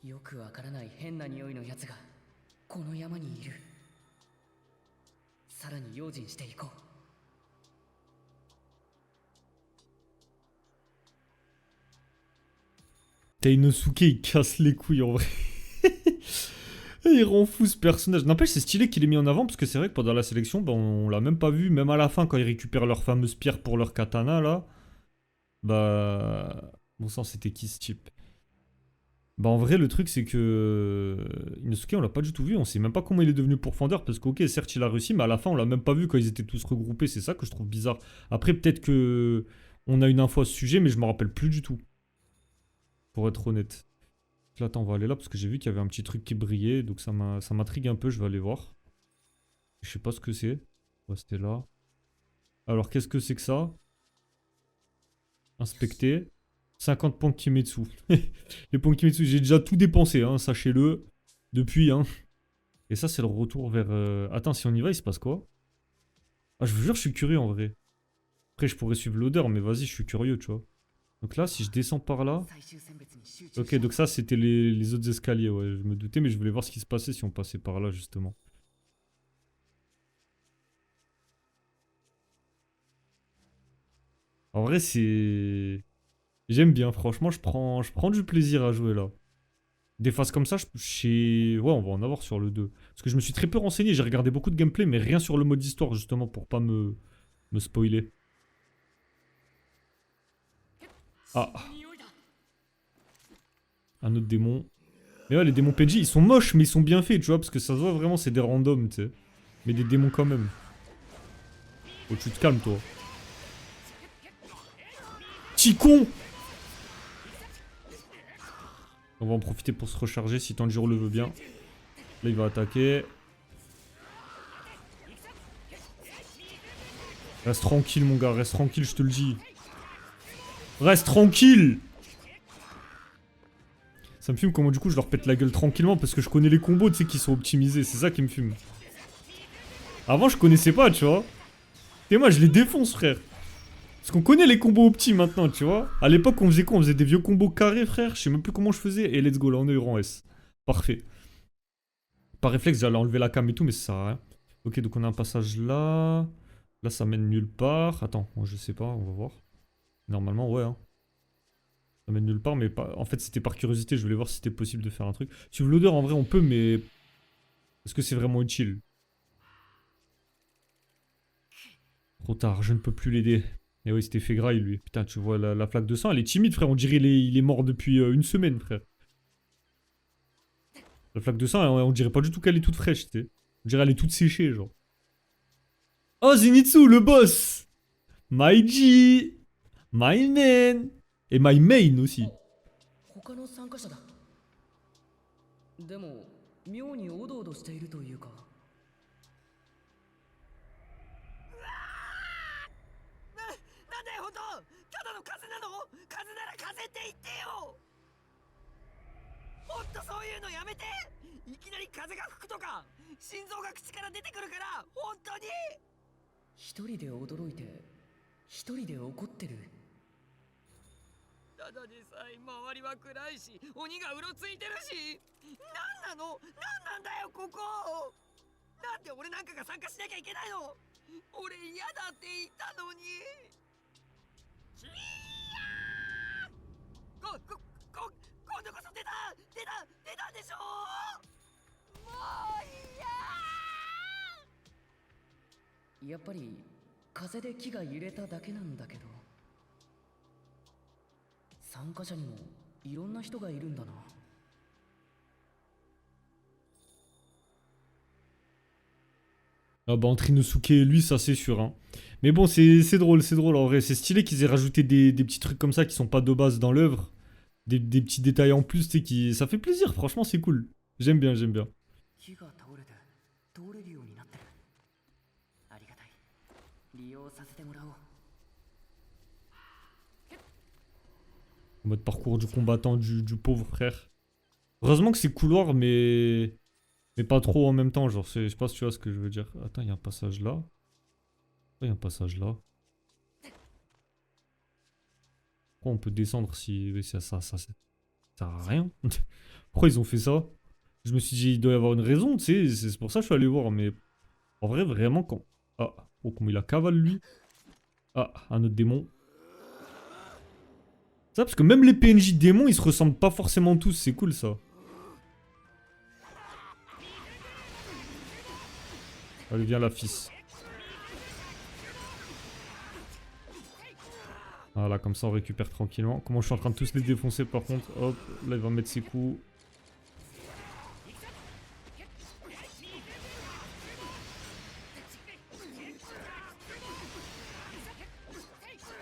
よくわからない変な匂いのやつがこの山にいる。さらに用心していこう。Tainosuke, il casse les couilles en vrai. Il rend fou ce personnage. N'empêche, c'est stylé qu'il ait mis en avant parce que c'est vrai que pendant la sélection, bah, on l'a même pas vu. Même à la fin, quand ils récupèrent leur fameuse pierre pour leur katana là. Bah. Bon sang, c'était qui ce type? Bah en vrai, le truc c'est que. Inosuke, on l'a pas du tout vu. On sait même pas comment il est devenu pourfendeur. Parce qu'ok, certes, il a réussi, mais à la fin, on l'a même pas vu quand ils étaient tous regroupés. C'est ça que je trouve bizarre. Après, peut-être que. On a une info à ce sujet, mais je me rappelle plus du tout. Pour être honnête. Là, attends, on va aller là parce que j'ai vu qu'il y avait un petit truc qui brillait. Donc ça m'intrigue un peu, je vais aller voir. Je sais pas ce que c'est. Ouais, c'était là. Alors, qu'est-ce que c'est que ça? Inspecter. 50 points Kimetsu. Les points Kimetsu, j'ai déjà tout dépensé, hein, sachez-le. Depuis, hein. Et ça, c'est le retour vers... Attends, si on y va, il se passe quoi? Ah, je vous jure, je suis curieux en vrai. Après, je pourrais suivre l'odeur, mais vas-y, je suis curieux, tu vois. Donc là, si je descends par là... Ok, donc ça, c'était les autres escaliers, ouais. Je me doutais, mais je voulais voir ce qui se passait si on passait par là, justement. En vrai, c'est... J'aime bien, franchement, je prends du plaisir à jouer là. Des phases comme ça, ouais, on va en avoir sur le 2. Parce que je me suis très peu renseigné, j'ai regardé beaucoup de gameplay, mais rien sur le mode histoire, justement, pour pas me spoiler. Ah. Un autre démon. Mais ouais, les démons PNJ, ils sont moches, mais ils sont bien faits, tu vois, parce que ça se voit vraiment, c'est des randoms, tu sais. Mais des démons quand même. Oh, tu te calmes, toi. Petit con! On va en profiter pour se recharger si Tanjiro le veut bien. Là, il va attaquer. Reste tranquille, mon gars, reste tranquille, je te le dis. Reste tranquille! Ça me fume comment du coup je leur pète la gueule tranquillement parce que je connais les combos, tu sais, qui sont optimisés. C'est ça qui me fume. Avant, je connaissais pas, tu vois. Et moi, je les défonce, frère. Parce qu'on connaît les combos opti maintenant, tu vois. À l'époque, on faisait quoi? On faisait des vieux combos carrés, frère. Je sais même plus comment je faisais. Et let's go, là, on est rang S. Parfait. Par réflexe, j'allais enlever la cam et tout, mais ça sert à rien. Ok, donc on a un passage là. Là, ça mène nulle part. Attends, moi, je sais pas, on va voir. Normalement, ouais. Hein. Ça mène nulle part, mais pas... en fait, c'était par curiosité. Je voulais voir si c'était possible de faire un truc. Suivre l'odeur, en vrai, on peut, mais... Est-ce que c'est vraiment utile? Trop tard, je ne peux plus l'aider. Et oui, c'était fait graille, lui. Putain, tu vois, la flaque de sang, elle est timide, frère. On dirait il est mort depuis une semaine, frère. La flaque de sang, on dirait pas du tout qu'elle est toute fraîche, tu sais. On dirait qu'elle est toute séchée, genre. Oh, Zenitsu, le boss! My G! My man! Et my main aussi. 他の参加者だ。でも妙におどおどしているというか。なんだよ本当ただの風邪なの風邪なら風邪って言ってよほんとそういうのやめていきなり風が吹くとか心臓が口から出てくるから本当に一人で驚いて一人で怒ってる。ただでさえ周りは暗いし鬼がうろついてるしなんなのなんなんだよここなんで俺なんかが参加しなきゃいけないの俺嫌だって言ったのにキーヤー今度こそ出たでしょもうやっぱり風で木が揺れただけなんだけど。参加者にもいろんな人がいるんだな。Ah bah entre Inosuke et lui, ça c'est sûr. Hein. Mais bon, c'est drôle en vrai. C'est stylé qu'ils aient rajouté des petits trucs comme ça qui sont pas de base dans l'œuvre. Des petits détails en plus, tu sais, qui... ça fait plaisir. Franchement, c'est cool. J'aime bien, j'aime bien. 木が倒れて通れるようになってる。ありがたい。利用させてもらおう。 En mode parcours du combattant du pauvre frère. Heureusement que c'est couloir, mais pas trop en même temps. Genre, je sais pas si tu vois ce que je veux dire. Attends, il y a un passage là. Il y a un passage là. Pourquoi on peut descendre si ça sert à rien? Pourquoi ils ont fait ça? Je me suis dit, il doit y avoir une raison, tu sais. C'est pour ça que je suis allé voir. Mais en vrai, vraiment, quand... Ah, oh, comment il a cavale lui. Ah, un autre démon. Ça, parce que même les PNJ démons, ils se ressemblent pas forcément tous. C'est cool, ça. Allez, viens, la fils. Voilà, comme ça, on récupère tranquillement. Comment je suis en train de tous les défoncer, par contre. Hop, là, il va mettre ses coups.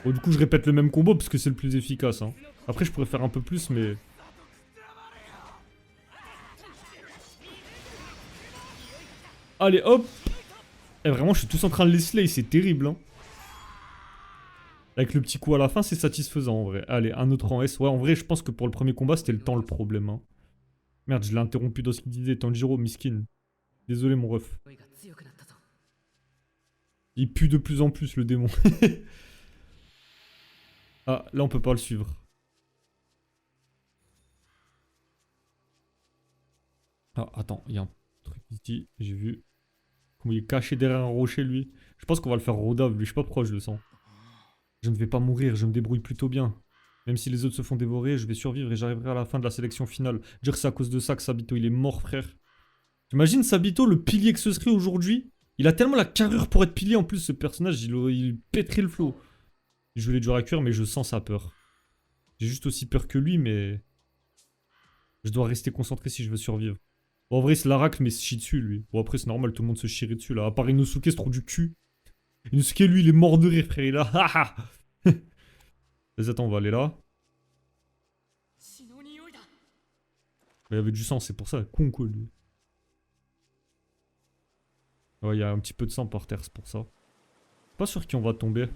Bon, du coup, je répète le même combo parce que c'est le plus efficace. Hein. Après, je pourrais faire un peu plus, mais... Allez, hop. Et vraiment, je suis tous en train de les slay, c'est terrible. Hein. Avec le petit coup à la fin, c'est satisfaisant, en vrai. Allez, un autre en S. Ouais, en vrai, je pense que pour le premier combat, c'était le temps le problème. Hein. Merde, je l'ai interrompu dans ce qu'il disait. Tanjiro, miskin. Désolé, mon ref. Il pue de plus en plus, le démon. Ah, là on peut pas le suivre. Ah, attends, il y a un truc ici, j'ai vu. Comment il est caché derrière un rocher, lui. Je pense qu'on va le faire rodave, lui, je sais pas pourquoi je le sens. Je ne vais pas mourir, je me débrouille plutôt bien. Même si les autres se font dévorer, je vais survivre et j'arriverai à la fin de la sélection finale. Dire que c'est à cause de ça que Sabito, il est mort, frère. T'imagines Sabito, le pilier que ce serait aujourd'hui? Il a tellement la carrure pour être pilier, en plus, ce personnage, il pèterait le flot. Je voulais dur à cuire, mais je sens sa peur. J'ai juste aussi peur que lui, mais... Je dois rester concentré si je veux survivre. Bon, en vrai, c'est l'Aracle, mais il se chie dessus, lui. Bon, après, c'est normal, tout le monde se chierait dessus, là. À part Inosuke, c'est trop du cul. Inosuke, lui, il est mort de rire, frère. Il a... Haha. Vas-y, attends, on va aller là. Mais il y avait du sang, c'est pour ça. Con, quoi, lui. Ouais, il y a un petit peu de sang par terre, c'est pour ça. Pas sûr qui on va tomber.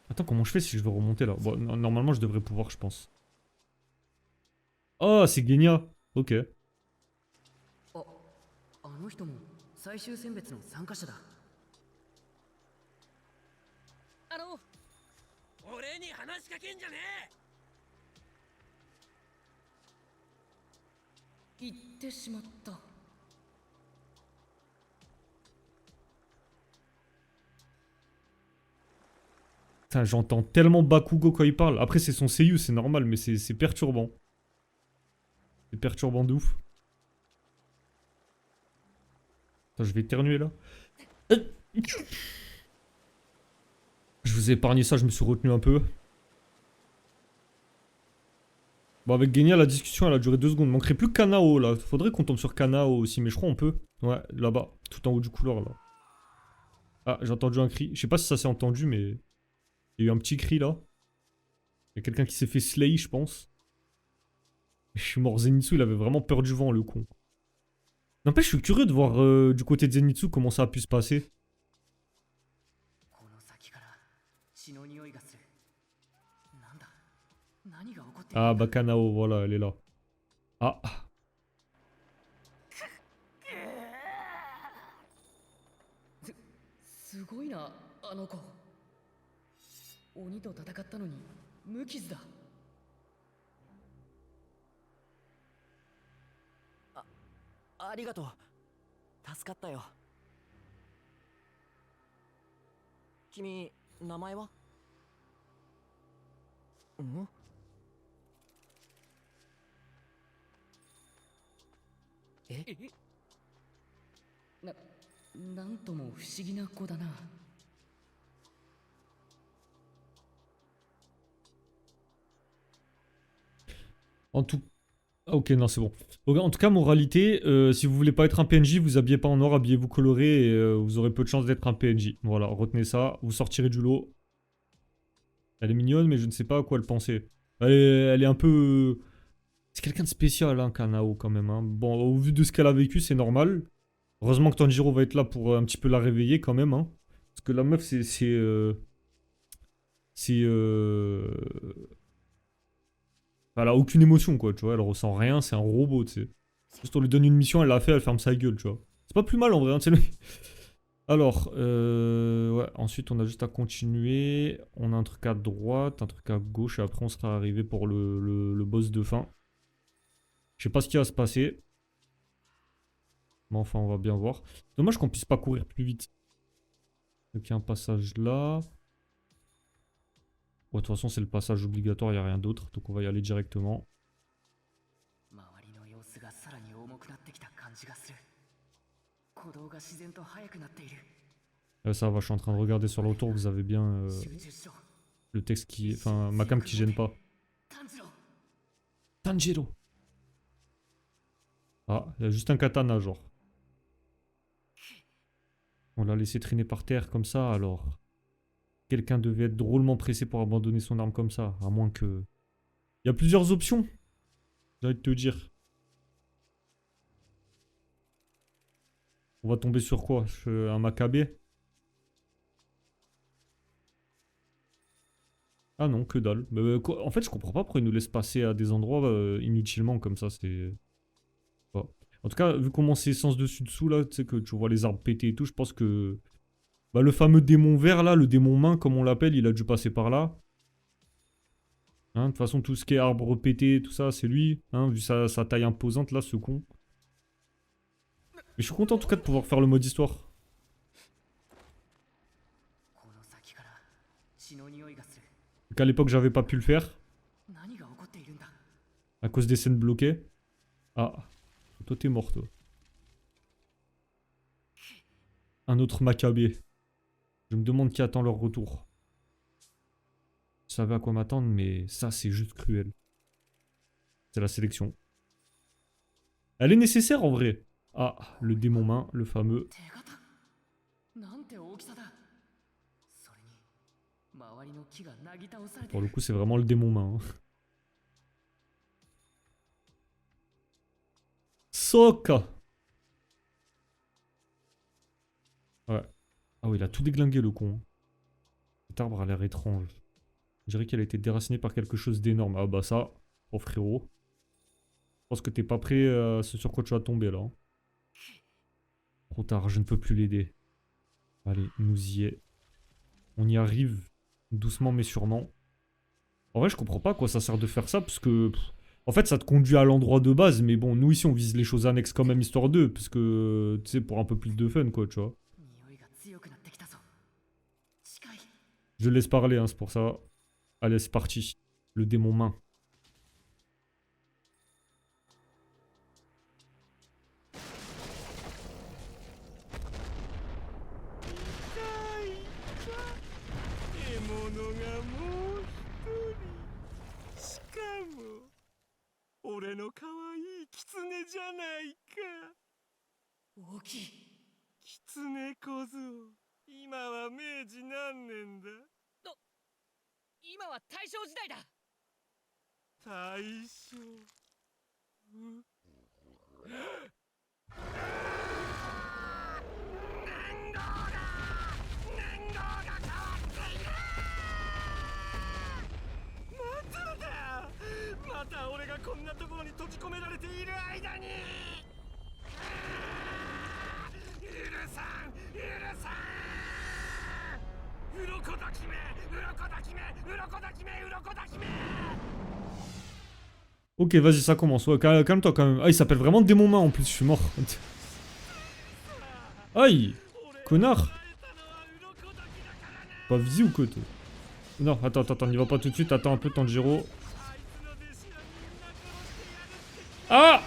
Attends, comment je fais si je veux remonter là? Bon, normalement, je devrais pouvoir, je pense. Oh, c'est Genya. Ok. あの人も最終選別の参加者だ。俺に話しかけんじゃねえ行ってしまった。Putain, j'entends tellement Bakugo quand il parle. Après, c'est son seiyuu, c'est normal, mais c'est perturbant. C'est perturbant de ouf. Attends, je vais éternuer là. Je vous ai épargné ça, je me suis retenu un peu. Bon, avec Genya, la discussion elle a duré 2 secondes. Manquerait plus que Kanao là. Faudrait qu'on tombe sur Kanao aussi, mais je crois on peut. Ouais, là-bas, tout en haut du couloir là. Ah, j'ai entendu un cri. Je sais pas si ça s'est entendu, mais. Il y a eu un petit cri là. Il y a quelqu'un qui s'est fait slay, je pense. Je suis mort. Zenitsu, il avait vraiment peur du vent, le con. N'empêche, je suis curieux de voir du côté de Zenitsu comment ça a pu se passer. この先から血の匂いがする。なんだ、何が起こっている。 Ah, bah Kanao, voilà, elle est là. Ah. すごいな、あの子。鬼と戦ったのに無傷だ。ありがとう。助かったよ。君、名前は？ん？え？なんとも不思議な子だな。En tout... Ah, ok, non, c'est bon. Ok, en tout cas, moralité, si vous voulez pas être un PNJ, vous habillez pas en or, habillez-vous coloré et vous aurez peu de chance d'être un PNJ. Voilà, retenez ça, vous sortirez du lot. Elle est mignonne, mais je ne sais pas à quoi elle pensait. Elle est un peu... C'est quelqu'un de spécial, hein, Kanao, quand même. Hein. Bon, au vu de ce qu'elle a vécu, c'est normal. Heureusement que Tanjiro va être là pour un petit peu la réveiller, quand même. Hein. Parce que la meuf, c'est... Elle a aucune émotion, quoi, tu vois. Elle ressent rien, c'est un robot, tu sais. Juste on lui donne une mission, elle l'a fait, elle ferme sa gueule, tu vois. C'est pas plus mal, en vrai, hein, tu sais. Alors, ouais, ensuite on a juste à continuer. On a un truc à droite, un truc à gauche, et après on sera arrivé pour le boss de fin. Je sais pas ce qui va se passer. Mais enfin, on va bien voir. Dommage qu'on puisse pas courir plus vite. Donc il y a un passage là. Ouais, de toute façon, c'est le passage obligatoire, il n'y a rien d'autre. Donc on va y aller directement. 周りの様子がさらに重くなってきた感じがする。鼓動が自然と速くなっている。Ça va, je suis en train de regarder sur le retour, vous avez bien 集中しろ。 le texte qui... Enfin, ma cam qui gêne pas. 炭治郎。 Tanjiro. Ah, il y a juste un katana, genre. On l'a laissé traîner par terre comme ça, alors... Quelqu'un devait être drôlement pressé pour abandonner son arme comme ça, à moins que... Il y a plusieurs options, j'ai envie de te dire. On va tomber sur quoi? Un Makabe? Ah non, que dalle. Mais, en fait, je comprends pas pourquoi ils nous laissent passer à des endroits inutilement comme ça, c'est... Bon. En tout cas, vu comment c'est sens dessus-dessous, là, tu sais que tu vois les arbres péter et tout, je pense que... Bah, le fameux démon vert, là, le démon main, comme on l'appelle, il a dû passer par là. Hein, de toute façon, tout ce qui est arbre pété, tout ça, c'est lui. Hein, vu sa taille imposante, là, ce con. Mais je suis content, en tout cas, de pouvoir faire le mode histoire. この先から血の匂いがする。 Qu'à l'époque, j'avais pas pu le faire. 何が起こっているんだ。 À cause des scènes bloquées. Ah. Toi, t'es mort, toi. Un autre Makabe. Je me demande qui attend leur retour. Je savais à quoi m'attendre, mais ça, c'est juste cruel. C'est la sélection. Elle est nécessaire, en vrai. Ah, le démon main, le fameux. 手形。なんて大きさだ。それに周りの木がなぎ倒されて Pour る。 le coup, c'est vraiment le démon main. Hein. Sokka. Ouais. Ah oui, il a tout déglingué, le con. Cet arbre a l'air étrange. Je dirais qu'elle a été déracinée par quelque chose d'énorme. Ah bah ça, oh frérot. Je pense que t'es pas prêt à ce sur quoi tu vas tomber, là. Hein. Trop tard, je ne peux plus l'aider. Allez, nous y est. On y arrive, doucement mais sûrement. En vrai, je comprends pas à quoi ça sert de faire ça, parce que... En fait, ça te conduit à l'endroit de base, mais bon, nous ici, on vise les choses annexes quand même, histoire d'eux, parce que, tu sais, pour un peu plus de fun, quoi, tu vois. 匂いが強くなってきたぞ。近い。Je laisse parler, hein, c'est pour ça. Allez, c'est parti. Le démon main. Ok, vas-y, ça commence. Ouais, calme-toi quand même. Ah, il s'appelle vraiment Démon Main en plus, je suis mort. Aïe, connard. Pas visé ou quoi, toi? Non, attends, n'y va pas tout de suite. Attends un peu, Tanjiro. Ah!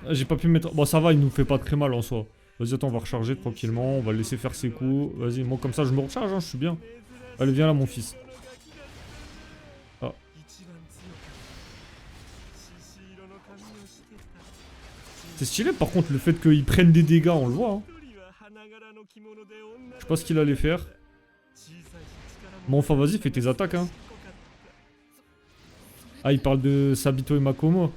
J'ai pas pu me mettre... Bon, ça va, il nous fait pas très mal en soi. Vas-y, attends, on va recharger tranquillement. On va le laisser faire ses coups. Vas-y, moi, comme ça, je me recharge, hein, je suis bien. Allez, viens là, mon fils. Ah. C'est stylé, par contre, le fait qu'ils prennent des dégâts, on le voit. Hein. Je sais pas ce qu'il allait faire. Bon, enfin, vas-y, fais tes attaques, hein. Ah, il parle de Sabito et Makomo.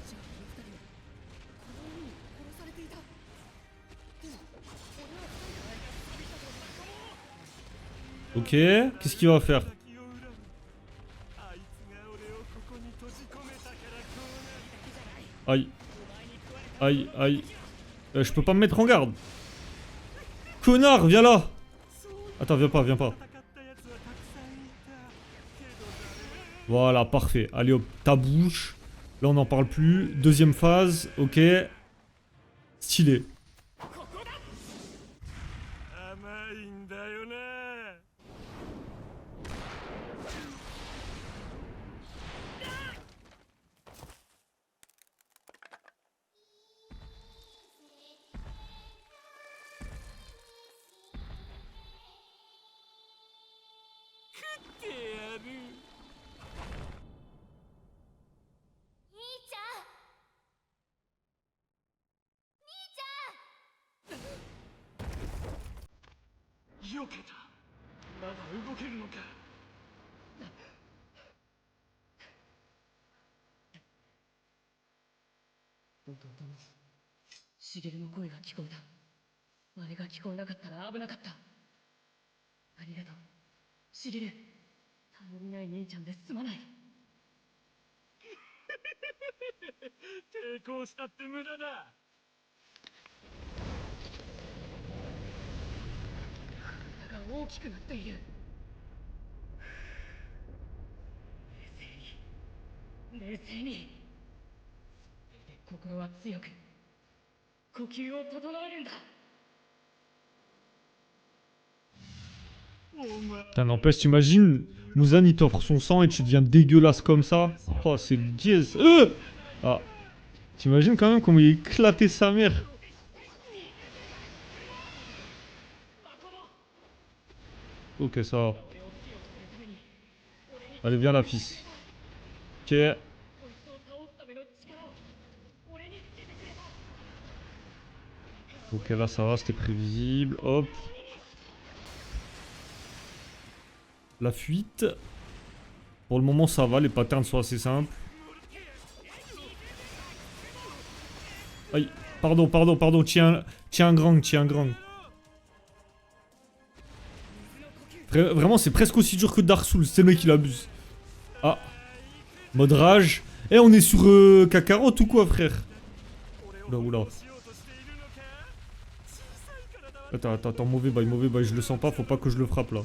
Ok, qu'est-ce qu'il va faire? Aïe. Aïe, aïe. Je peux pas me mettre en garde. Connard, viens là. Attends, viens pas. Voilà, parfait. Allez hop, ta bouche. Là, on n'en parle plus. Deuxième phase, ok. Stylé. Putain, n'empêche, t'imagines, Muzan il t'offre son sang et tu deviens dégueulasse comme ça. Oh, c'est dièse. Ah, t'imagines quand même comment il éclatait sa mère. Ok, ça va. Allez, viens là, fils. Ok. Ok, là, ça va, c'était prévisible. Hop. La fuite. Pour le moment, ça va, les patterns sont assez simples. Aïe, pardon, tiens un grand. Vraiment, c'est presque aussi dur que Dark Souls, c'est le mec qui l'abuse. Ah, mode rage. Eh, on est sur Kakarot ou quoi, frère? Oula. Attends, mauvais bail, je le sens pas, faut pas que je le frappe là.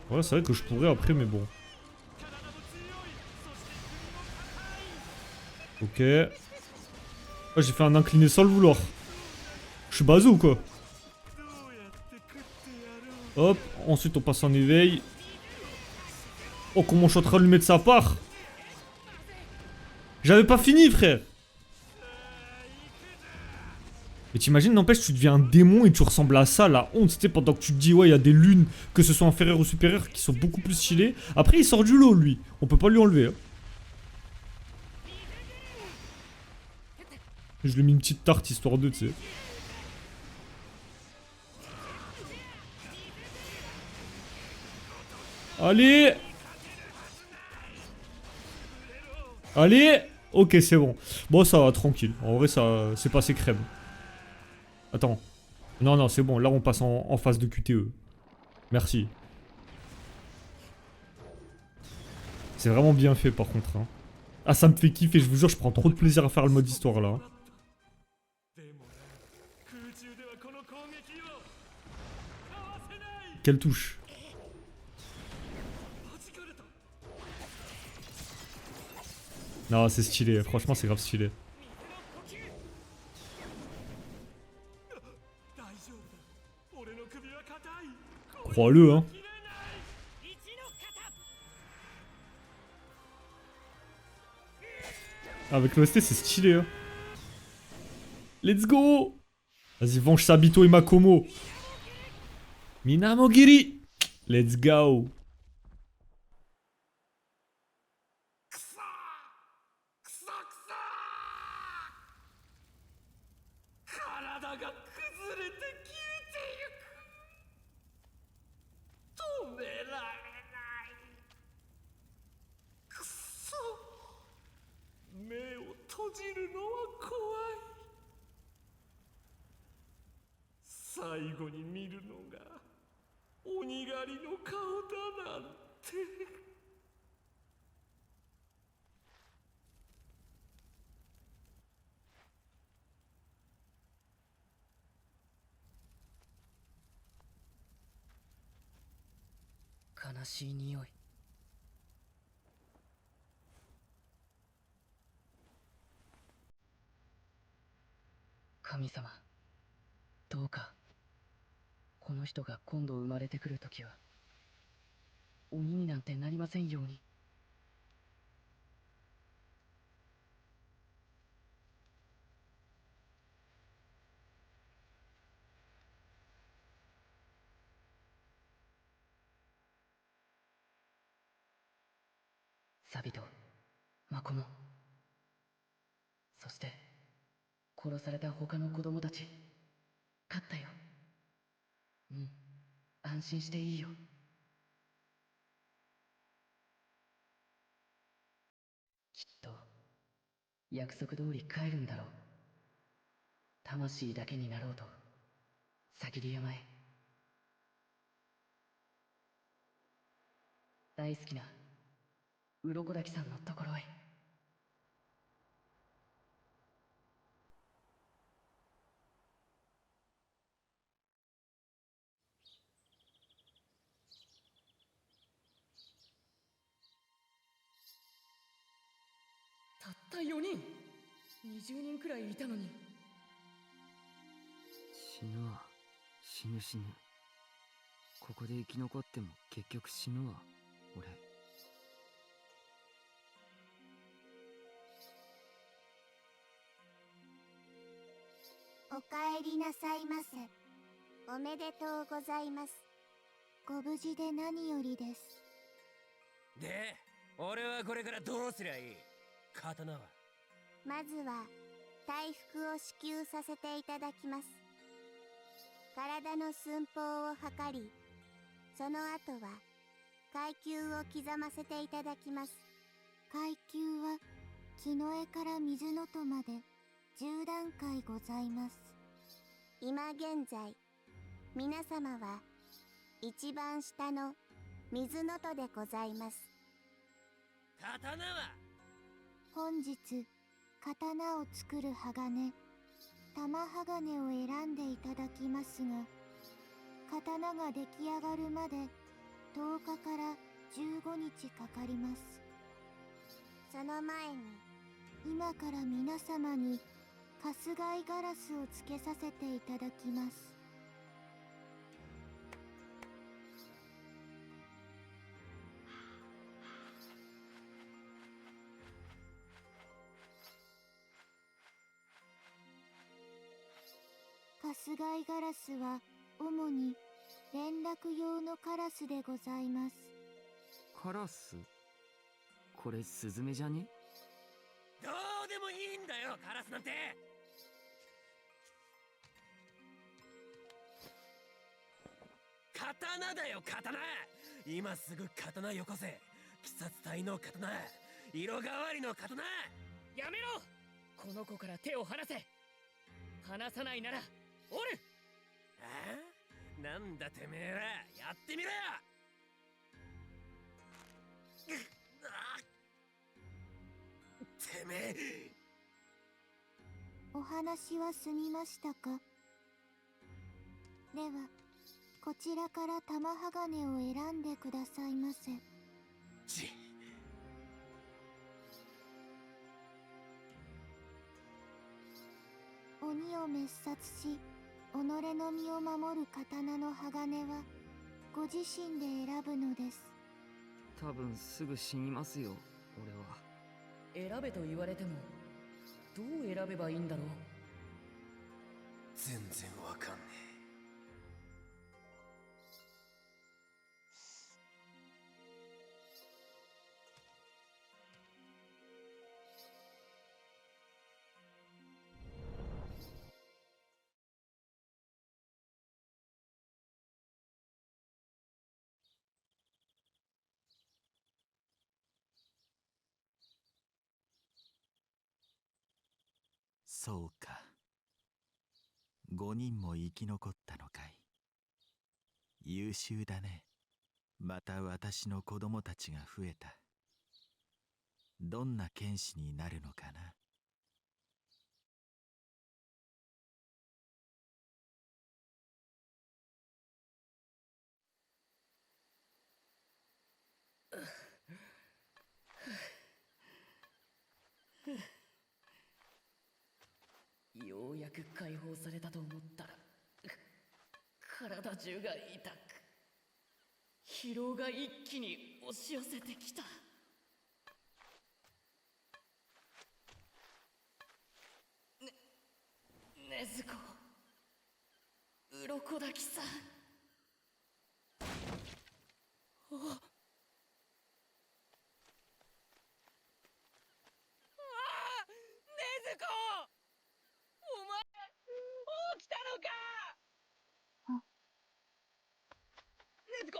Ouais, c'est vrai que je pourrais après, mais bon. Ok. Ah, j'ai fait un incliné sans le vouloir. Je suis basé ou quoi? Hop, ensuite on passe en éveil. Oh, comment je suis en train de lui mettre sa part. J'avais pas fini, frère. Mais t'imagines, n'empêche, tu deviens un démon et tu ressembles à ça, la honte, tu sais, pendant que tu te dis, ouais, il y a des lunes, que ce soit inférieures ou supérieures, qui sont beaucoup plus stylées. Après, il sort du lot, lui. On peut pas lui enlever. Hein. Je lui ai mis une petite tarte, histoire de, tu sais. Allez! Allez! Ok, c'est bon. Bon, ça va, tranquille. En vrai, ça, c'est passé crème. Attends. Non, non, c'est bon. Là, on passe en phase de QTE. Merci. C'est vraiment bien fait, par contre. Hein. Ah, ça me fait kiffer. Je vous jure, je prends trop de plaisir à faire le mode histoire, là. Hein. Quelle touche. Non, c'est stylé. Franchement, c'est grave stylé. Crois-le, hein. Avec l'OST, c'est stylé, hein. Let's go. Vas-y, venge Sabito et Makomo. Minamogiri. Let's go.悲しい匂い。神様、どうかこの人が今度生まれてくるときは鬼になんてなりませんように。サビとマコモ、そして殺された他の子供たち、勝ったよ。うん、安心していいよ。きっと約束通り帰るんだろう。魂だけになろうとさぎり山へ。大好きな鱗滝さんのところへ。たった4人、20人くらいいたのに。死ぬわ、死ぬ死ぬ。ここで生き残っても結局死ぬわ、俺。おかえりなさいませ。おめでとうございます。ご無事で何よりです。で、俺はこれからどうすりゃいい？刀は？まずは回復を支給させていただきます。体の寸法を測り、その後は階級を刻ませていただきます。階級は木の絵から水の戸まで10段階ございます。今現在皆様は一番下の水の戸でございます。刀は？本日刀を作る鋼、玉鋼を選んでいただきますが、刀が出来上がるまで10日から15日かかります。その前に今から皆様に春日井ガラスをつけさせていただきます。ガス貝ガラスは主に連絡用のカラスでございます。カラス？これスズメじゃね？どうでもいいんだよカラスなんて。刀だよ刀。今すぐ刀よこせ。鬼殺隊の刀、色変わりの刀。やめろ。この子から手を離せ。離さないならおる。あ？なんだてめえら、やってみろよ。てめえ。お話は済みましたか？ではこちらから玉鋼を選んでくださいませ。鬼を滅殺し己の身を守る刀の鋼はご自身で選ぶのです。多分すぐ死にますよ、俺は。選べと言われてもどう選べばいいんだろう。全然わかんねえ。そうか。5人も生き残ったのかい。優秀だね。また私の子供たちが増えた。どんな剣士になるのかな。ようやく解放されたと思ったら体中が痛く、疲労が一気に押し寄せてきた。禰豆子、鱗滝さん。あ、禰豆子、お前起きたのか。禰豆子、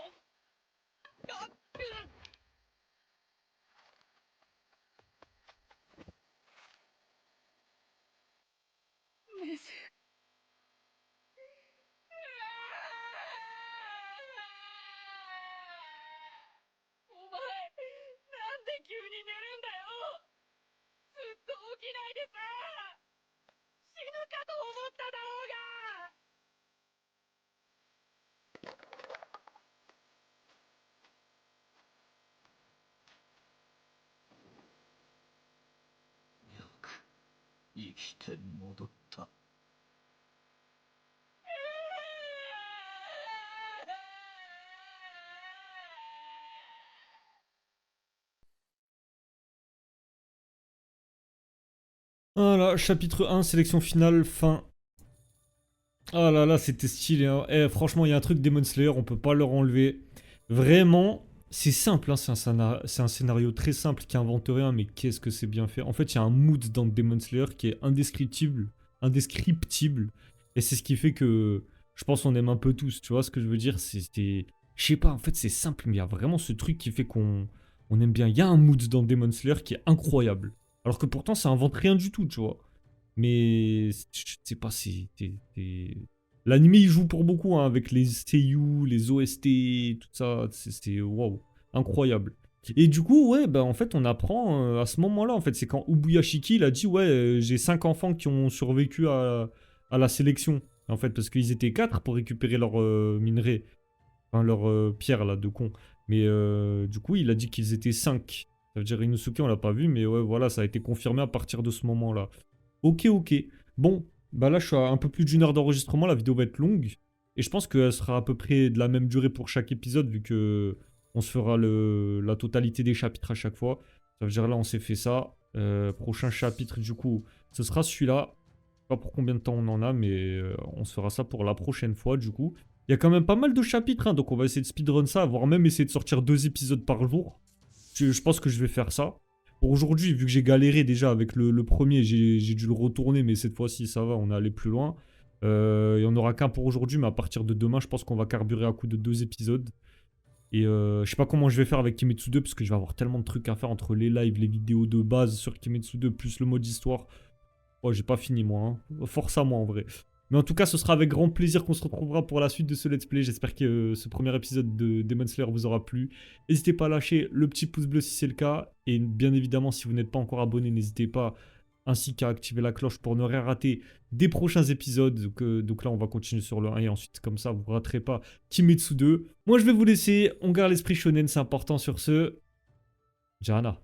あっ、禰豆お前、なんで急に寝るんだよ。ずっと起きないでさ、死ぬかと思っただろうが。よく生きて戻った。Voilà, chapitre 1, sélection finale, fin. Ah là là, c'était stylé. Hein. Eh, franchement, il y a un truc Demon Slayer, on peut pas leur enlever. Vraiment, c'est simple, hein, c'est un scénario très simple qui invente rien, mais qu'est-ce que c'est bien fait. En fait, il y a un mood dans Demon Slayer qui est indescriptible. Et c'est ce qui fait que je pense on aime un peu tous, tu vois ce que je veux dire. Je sais pas, en fait, c'est simple, mais il y a vraiment ce truc qui fait qu'on aime bien. Il y a un mood dans Demon Slayer qui est incroyable. Alors que pourtant, ça invente rien du tout, tu vois. Mais je sais pas, l'anime il joue pour beaucoup hein, avec les seiyuu, les OST, tout ça, c'est waouh, incroyable. Et du coup, ouais, bah en fait, on apprend à ce moment-là, en fait, c'est quand Ubuyashiki il a dit ouais, j'ai 5 enfants qui ont survécu à la sélection, en fait, parce qu'ils étaient 4 pour récupérer leur minerai, enfin leur pierre là de con. Mais du coup, il a dit qu'ils étaient 5. Ça veut dire Inosuke, on l'a pas vu, mais ouais, voilà, ça a été confirmé à partir de ce moment-là. Ok, ok. Bon, bah là, je suis à un peu plus d'1 heure d'enregistrement. La vidéo va être longue. Et je pense qu'elle sera à peu près de la même durée pour chaque épisode, vu que on se fera la totalité des chapitres à chaque fois. Ça veut dire là, on s'est fait ça. Prochain chapitre, du coup, ce sera celui-là. pas pour combien de temps on en a, mais on se fera ça pour la prochaine fois, du coup. Il y a quand même pas mal de chapitres, hein, donc on va essayer de speedrun ça, voire même essayer de sortir 2 épisodes par jour. Je pense que je vais faire ça. Pour aujourd'hui, vu que j'ai galéré déjà avec le premier, j'ai dû le retourner, mais cette fois-ci, ça va, on est allé plus loin. Il n'y en aura qu'un pour aujourd'hui, mais à partir de demain, je pense qu'on va carburer à coup de 2 épisodes. Et je sais pas comment je vais faire avec Kimetsu 2, parce que je vais avoir tellement de trucs à faire entre les lives, les vidéos de base sur Kimetsu 2, plus le mode histoire. Oh, j'ai pas fini, moi. Hein. Force à moi, en vrai. Mais en tout cas, ce sera avec grand plaisir qu'on se retrouvera pour la suite de ce let's play. J'espère que ce premier épisode de Demon Slayer vous aura plu. N'hésitez pas à lâcher le petit pouce bleu si c'est le cas. Et bien évidemment, si vous n'êtes pas encore abonné, n'hésitez pas, ainsi qu'à activer la cloche pour ne rien rater des prochains épisodes. Donc là, on va continuer sur le 1 et ensuite, comme ça, vous ne raterez pas Kimetsu 2. Moi, je vais vous laisser. On garde l'esprit shonen, c'est important sur ce. Jana.